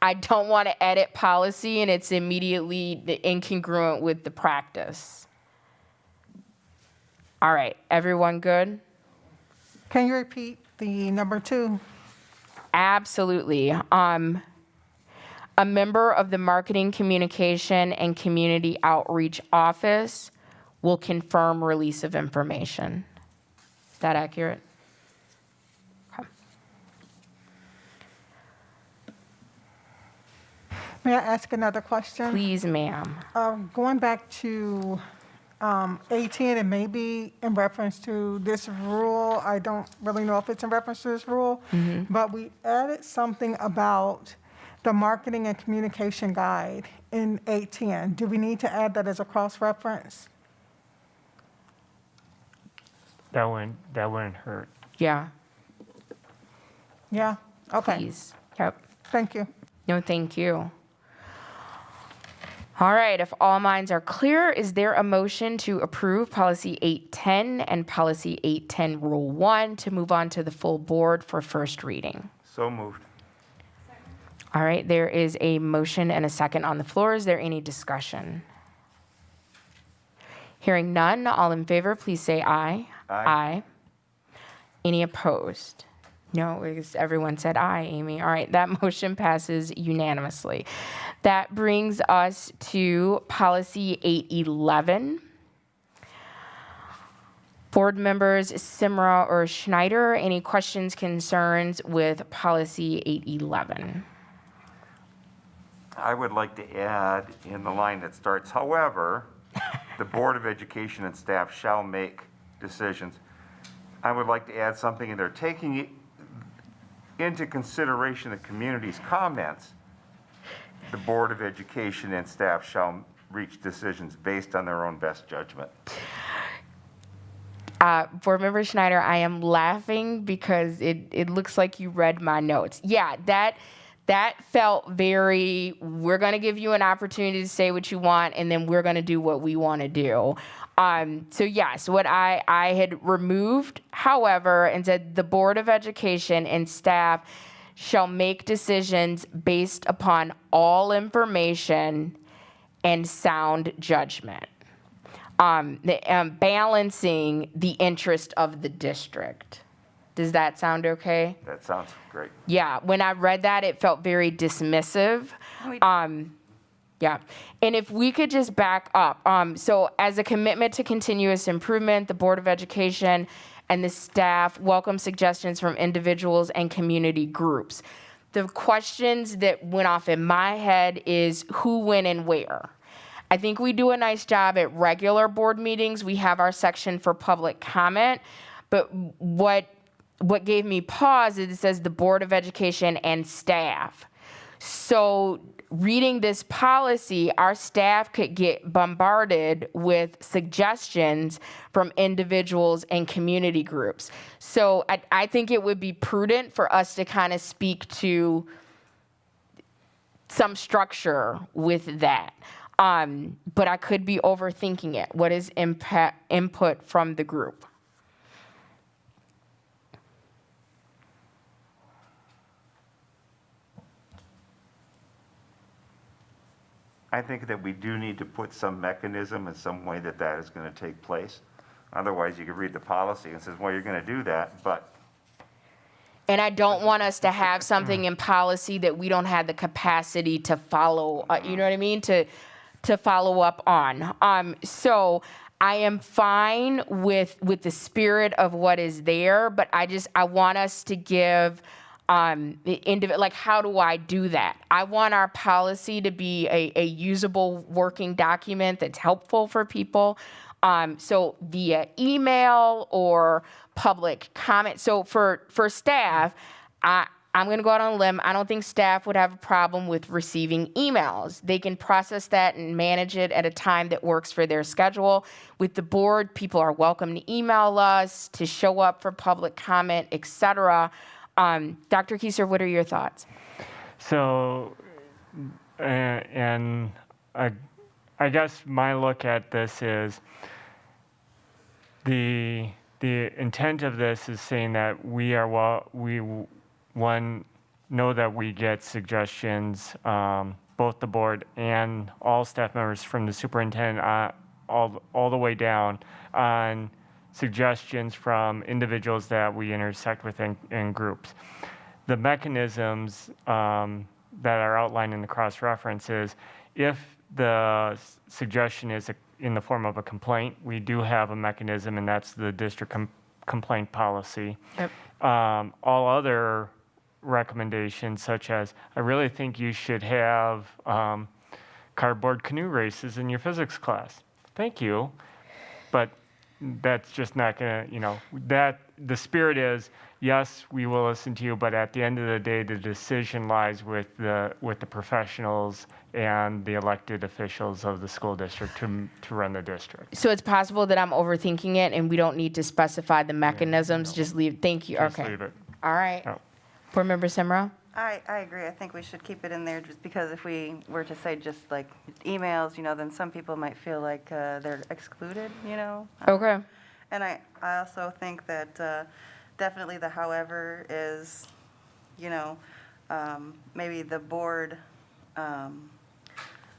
I don't wanna edit policy and it's immediately incongruent with the practice. All right, everyone good? Can you repeat the number 2? Absolutely. A member of the Marketing, Communication, and Community Outreach Office will confirm release of information. Is that accurate? Okay. May I ask another question? Please, ma'am. Going back to 18, and maybe in reference to this rule, I don't really know if it's in reference to this rule, but we added something about the marketing and communication guide in 810. Do we need to add that as a cross-reference? That wouldn't hurt. Yeah, Yeah? Okay. please. Yep. Thank you. No, thank you. All right, if all minds are clear, is there a motion to approve Policy 810 and Policy 810 Rule 1 to move on to the full board for first reading? So moved. All right, there is a motion and a second on the floor. Is there any discussion? Hearing none, all in favor, please say aye. Aye. Any opposed? No, because everyone said aye, Amy. All right, that motion passes unanimously. That brings us to Policy 811. Board members Simra or Schneider, any questions, concerns with Policy 811? I would like to add in the line that starts, however, the Board of Education and staff shall make decisions. I would like to add something in there, taking into consideration the community's comments. The Board of Education and staff shall reach decisions based on their own best judgment. Board Member Schneider, I am laughing because it looks like you read my notes. Yeah, that felt very, we're going to give you an opportunity to say what you want, and then we're going to do what we want to do. So yes, what I had removed, however, and said the Board of Education and staff shall make decisions based upon all information and sound judgment. Balancing the interest of the district. Does that sound okay? That sounds great. Yeah, when I read that, it felt very dismissive. Yeah. And if we could just back up, so as a commitment to continuous improvement, the Board of Education and the staff welcome suggestions from individuals and community groups. The questions that went off in my head is who, when, and where. I think we do a nice job at regular board meetings. We have our section for public comment, but what gave me pause is it says the Board of Education and staff. So reading this policy, our staff could get bombarded with suggestions from individuals and community groups. So I think it would be prudent for us to kind of speak to some structure with that. But I could be overthinking it. What is input from the group? I think that we do need to put some mechanism in some way that that is going to take place. Otherwise, you could read the policy and says, well, you're going to do that, but. And I don't want us to have something in policy that we don't have the capacity to follow, you know what I mean? To follow up on. So I am fine with the spirit of what is there, but I want us to give like, how do I do that? I want our policy to be a usable working document that's helpful for people. So via email or public comment. So for staff, I'm going to go out on a limb. I don't think staff would have a problem with receiving emails. They can process that and manage it at a time that works for their schedule. With the board, people are welcome to email us, to show up for public comment, et cetera. Dr. Kieser, what are your thoughts? So, and I guess my look at this is the intent of this is saying that we know that we get suggestions, both the board and all staff members from the superintendent all the way down on suggestions from individuals that we intersect with in groups. The mechanisms that are outlined in the cross-reference is if the suggestion is in the form of a complaint, we do have a mechanism, and that's the district complaint policy. Yep. All other recommendations, such as, I really think you should have cardboard canoe races in your physics class. Thank you. But that's just not gonna, that the spirit is, yes, we will listen to you, but at the end of the day, the decision lies with the professionals and the elected officials of the school district to run the district. So it's possible that I'm overthinking it and we don't need to specify the mechanisms, no. Just leave, thank you, Just okay. leave it. All right. Oh. Board Member Simra? I agree. I think we should keep it in there just because if we were to say just like emails, then some people might feel like they're excluded, Okay. And I also think that definitely the however is, maybe the board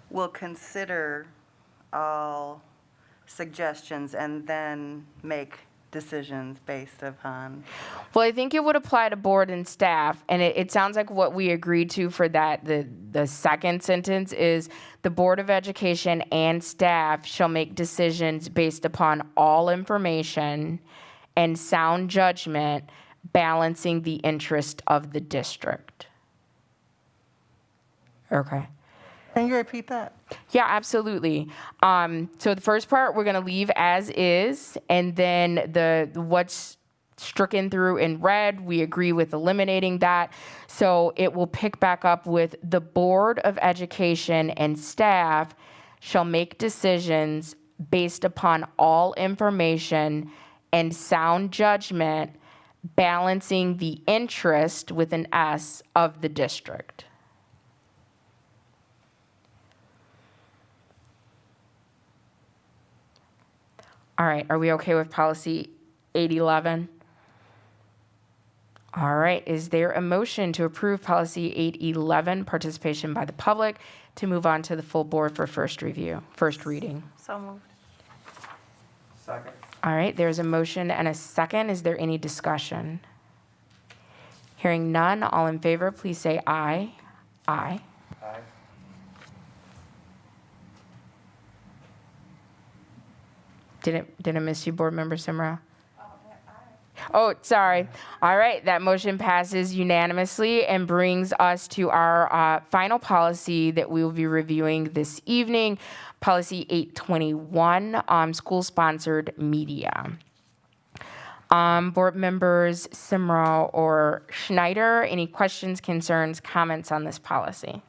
will consider all suggestions and then make decisions based upon. Well, I think it would apply to board and staff, and it sounds like what we agreed to for that, the second sentence is the Board of Education and staff shall make decisions based upon all information and sound judgment, balancing the interest of the district. Okay. Can you repeat that? Yeah, absolutely. So the first part we're going to leave as is, and then the what's stricken through in red, we agree with eliminating that. So it will pick back up with the Board of Education and staff shall make decisions based upon all information and sound judgment, balancing the interest with an S of the district. All right, are we okay with policy 811? All right, is there a motion to approve policy 811, participation by the public, to move on to the full board for first reading? So moved. Second. All right, there's a motion and a second. Is there any discussion? Hearing none, all in favor, please say aye. Aye. Aye. Didn't miss you, Board Member Simra? Oh, sorry. All right, that motion passes unanimously and brings us to our final policy that we will be reviewing this evening, Policy 821, school-sponsored media. Board Members Simra or Schneider, any questions, concerns, comments on this policy?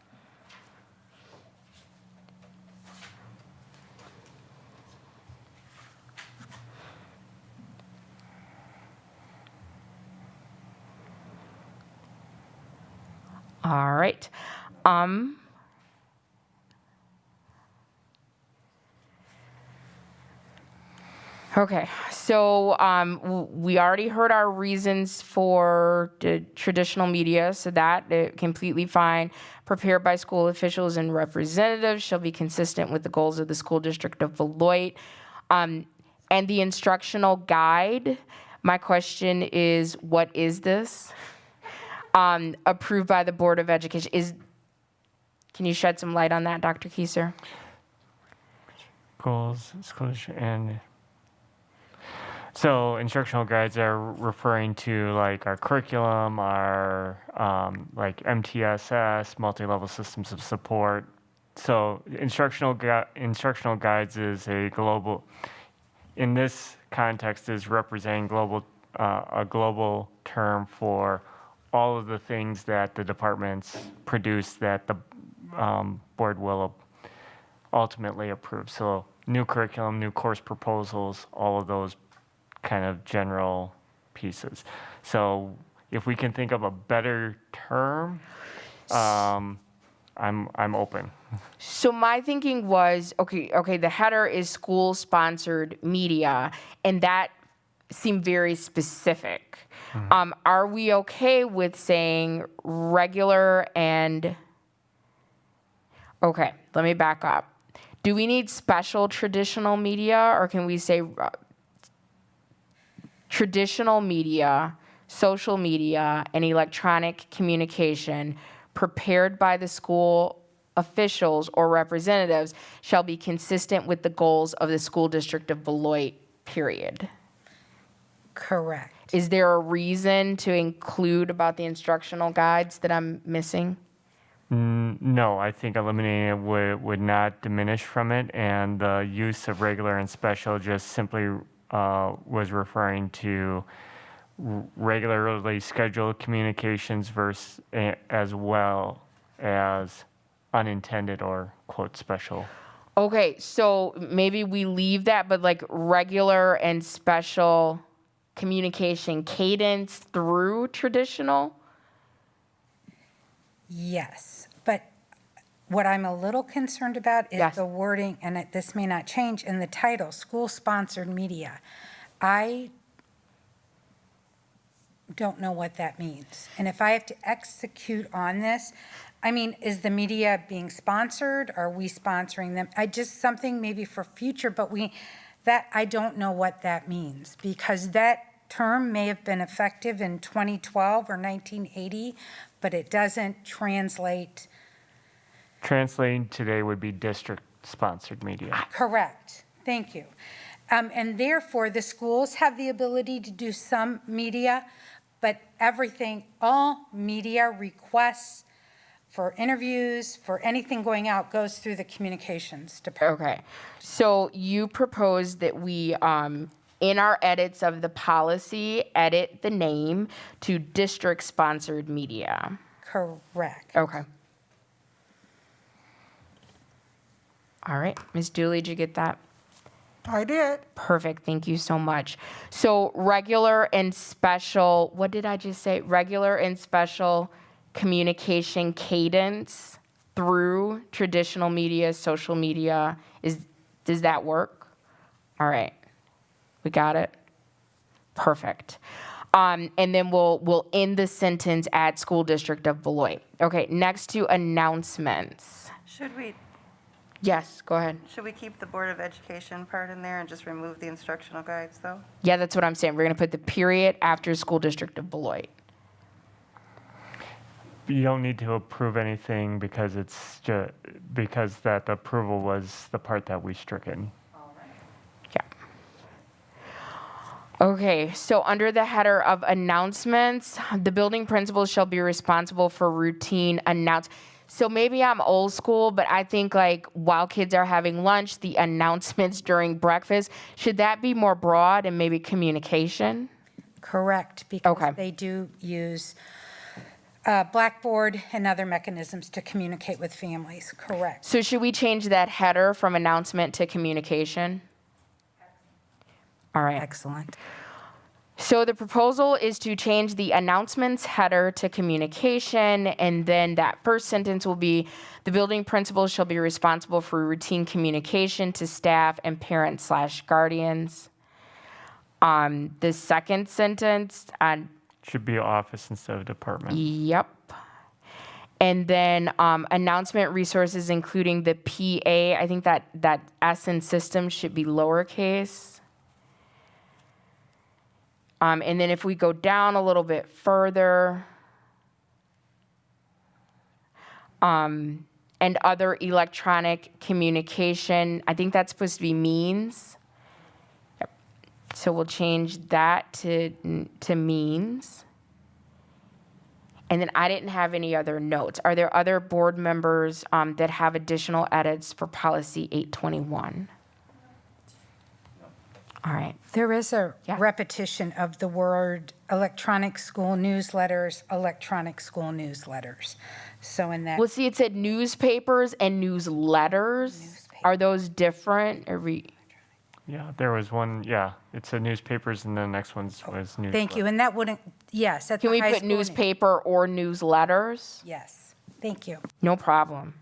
All right. Okay, so we already heard our reasons for the traditional media, so that completely fine. Prepared by school officials and representatives shall be consistent with the goals of the school district of Beloit. And the instructional guide, my question is, what is this? Approved by the Board of Education. Can you shed some light on that, Dr. Kieser? Goals, and so instructional guides are referring to like our curriculum, our like MTSS, multi-level systems of support. So instructional guides is a global, in this context, is representing a global term for all of the things that the departments produce that the board will ultimately approve. So new curriculum, new course proposals, all of those kind of general pieces. So if we can think of a better term, I'm open. So my thinking was, okay, the header is school-sponsored media, and that seemed very specific. Are we okay with saying regular and, okay, let me back up. Do we need special traditional media, or can we say traditional media, social media, and electronic communication prepared by the school officials or representatives shall be consistent with the goals of the school district of Beloit, period? Correct. Is there a reason to include about the instructional guides that I'm missing? No, I think eliminating it would not diminish from it, and the use of regular and special just simply was referring to regularly scheduled communications versus as well as unintended or quote special. Okay, so maybe we leave that, but like regular and special communication cadence through traditional? Yes, but what I'm a little concerned about is Yes. the wording, and this may not change, in the title, school-sponsored media. I don't know what that means. And if I have to execute on this, I mean, is the media being sponsored? Are we sponsoring them? Something maybe for future, but I don't know what that means, because that term may have been effective in 2012 or 1980, but it doesn't translate. Translating today would be district-sponsored media. Correct. Thank you. And therefore, the schools have the ability to do some media, but all media requests for interviews, for anything going out, goes through the communications department. Okay, so you propose that we, in our edits of the policy, edit the name to district-sponsored media. Correct. Okay. All right, Ms. Dooley, did you get that? I did. Perfect, thank you so much. So regular and special, what did I just say? Regular and special communication cadence through traditional media, social media, does that work? All right, we got it? Perfect. And then we'll end the sentence at School District of Beloit. Okay, next to announcements. Yes, go ahead. Should we keep the Board of Education part in there and just remove the instructional guides, though? Yeah, that's what I'm saying. We're gonna put the period after School District of Beloit. You don't need to approve anything because because that approval was the part that we stricken. Yeah. Okay, so under the header of announcements, the building principal shall be responsible for routine So maybe I'm old school, but I think like while kids are having lunch, the announcements during breakfast, should that be more broad and maybe communication? Correct, because Okay. they do use Blackboard and other mechanisms to communicate with families, correct. So should we change that header from announcement to communication? All right. Excellent. So the proposal is to change the announcements header to communication, and then that first sentence will be, the building principal shall be responsible for routine communication to staff and parents/guardians. The second sentence, Should be office instead of department. yep. And then announcement resources, including the PA, I think that S in system should be lowercase. And then if we go down a little bit further, and other electronic communication, I think that's supposed to be means. Yep. So we'll change that to means. And then I didn't have any other notes. Are there other board members that have additional edits for policy 821? All right. There is a Yeah. repetition of the word electronic school newsletters, electronic school newsletters. So in that, Well, see, it said newspapers and newsletters. Are those different? Yeah, there was one, yeah, it said newspapers and the next one was news. thank you, and that wouldn't, yes, at the Can we high put school. newspaper or newsletters? Yes, thank you. No problem.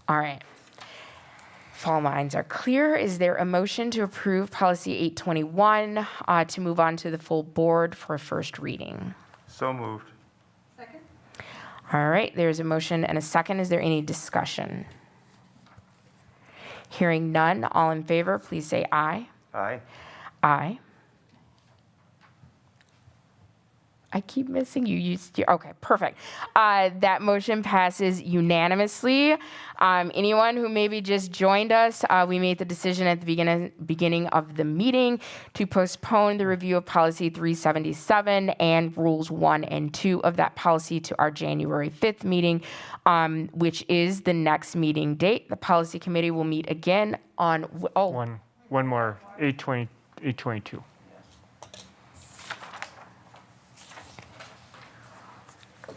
All right. If all minds are clear, is there a motion to approve policy 821 to move on to the full board for a first reading? So moved. All right, there's a motion and a second. Is there any discussion? Hearing none, all in favor, please say aye. Aye. Aye. I keep missing you. Okay, perfect. That motion passes unanimously. Anyone who maybe just joined us, we made the decision at the beginning of the meeting to postpone the review of policy 377 and rules 1 and 2 of that policy to our January 5th meeting, which is the next meeting date. The policy committee will meet again on, One more, 822.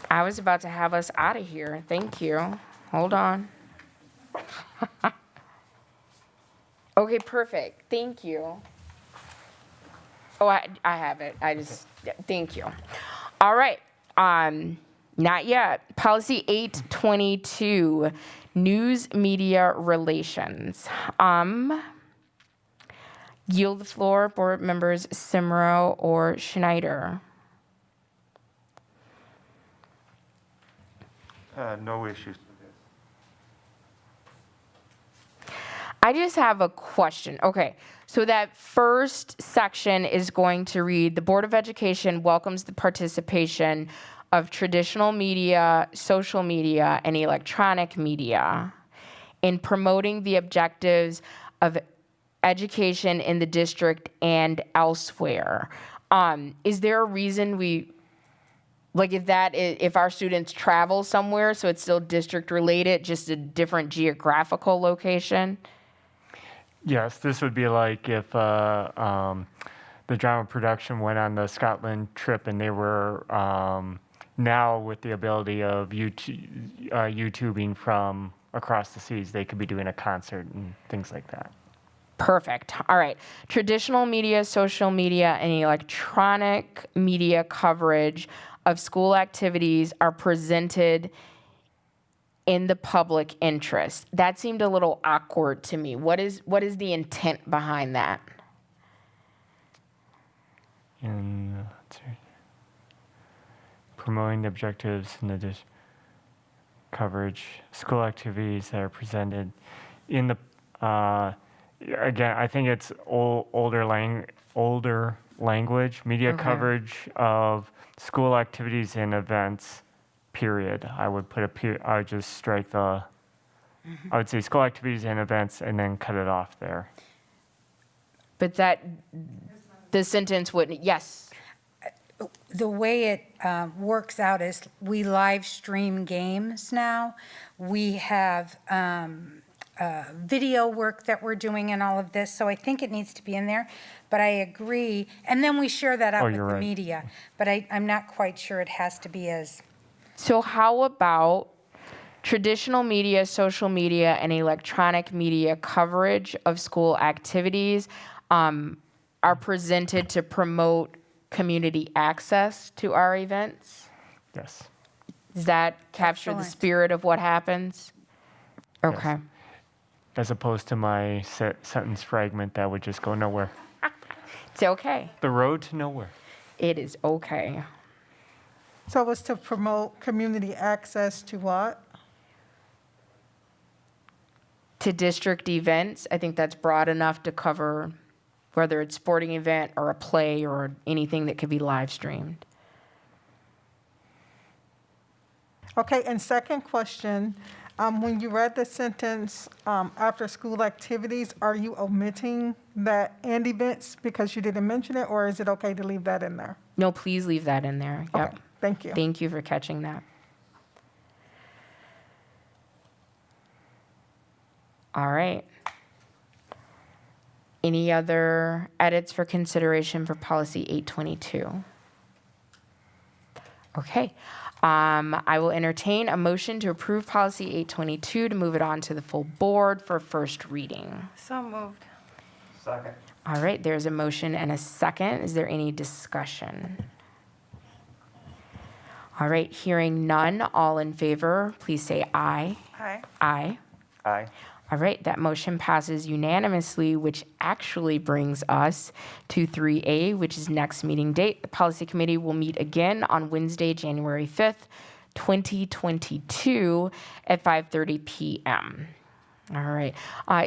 I was about to have us out of here. Thank you. Hold on. Okay, perfect. Thank you. Oh, I have it. Thank you. All right. Not yet. Policy 822, news media relations. Yield the floor, board members Simro or Schneider. No issues with this. I just have a question. Okay, so that first section is going to read, the Board of Education welcomes the participation of traditional media, social media, and electronic media in promoting the objectives of education in the district and elsewhere. Is there a reason if our students travel somewhere, so it's still district related, just a different geographical location? Yes, this would be like if the drama production went on the Scotland trip and they were now with the ability of YouTubing from across the seas, they could be doing a concert and things like that. Perfect. All right. Traditional media, social media, and electronic media coverage of school activities are presented in the public interest. That seemed a little awkward to me. What is the intent behind that? And let's see. Promoting the objectives in the coverage, school activities that are presented in the, again, I think it's older language, media Okay. coverage of school activities and events, period. I would put I would just strike the, I would say school activities and events and then cut it off there. But the sentence wouldn't, yes. The way it works out is we live stream games now. We have video work that we're doing and all of this, so I think it needs to be in there. But I agree, and then we share that out with you're the right. media. But I'm not quite sure it has to be as, So how about traditional media, social media, and electronic media coverage of school activities are presented to promote community access to our events? Yes. Does that capture the Excellent. spirit of what happens? Okay. As opposed to my sentence fragment that would just go nowhere. It's okay. The road to nowhere. It is okay. So it's to promote community access to what? To district events, I think that's broad enough to cover whether it's sporting event or a play or anything that could be live streamed. Okay, and second question, when you read the sentence, after-school activities, are you omitting that and events because you didn't mention it, or is it okay to leave that in there? No, please leave that in there. Yep. Okay, thank you. Thank you for catching that. All right. Any other edits for consideration for policy 822? Okay. I will entertain a motion to approve policy 822 to move it on to the full board for first reading. So moved. Second. All right, there's a motion and a second. Is there any discussion? All right, hearing none, all in favor, please say aye. Aye. Aye. Aye. All right, that motion passes unanimously, which actually brings us to 3A, which is next meeting date. The policy committee will meet again on Wednesday, January 5th, 2022 at 5:30 p.m. All right,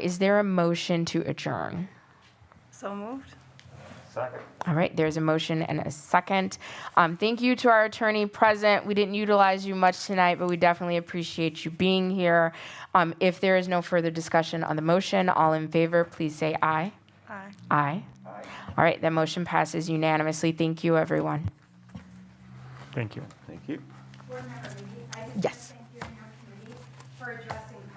is there a motion to adjourn? So moved. Second. All right, there's a motion and a second. Thank you to our attorney present. We didn't utilize you much tonight, but we definitely appreciate you being here. If there is no further discussion on the motion, all in favor, please say aye. Aye. Aye. All right, that motion passes unanimously. Thank you, everyone. Thank you. Thank you. Yes. Thank you and your committee for addressing policy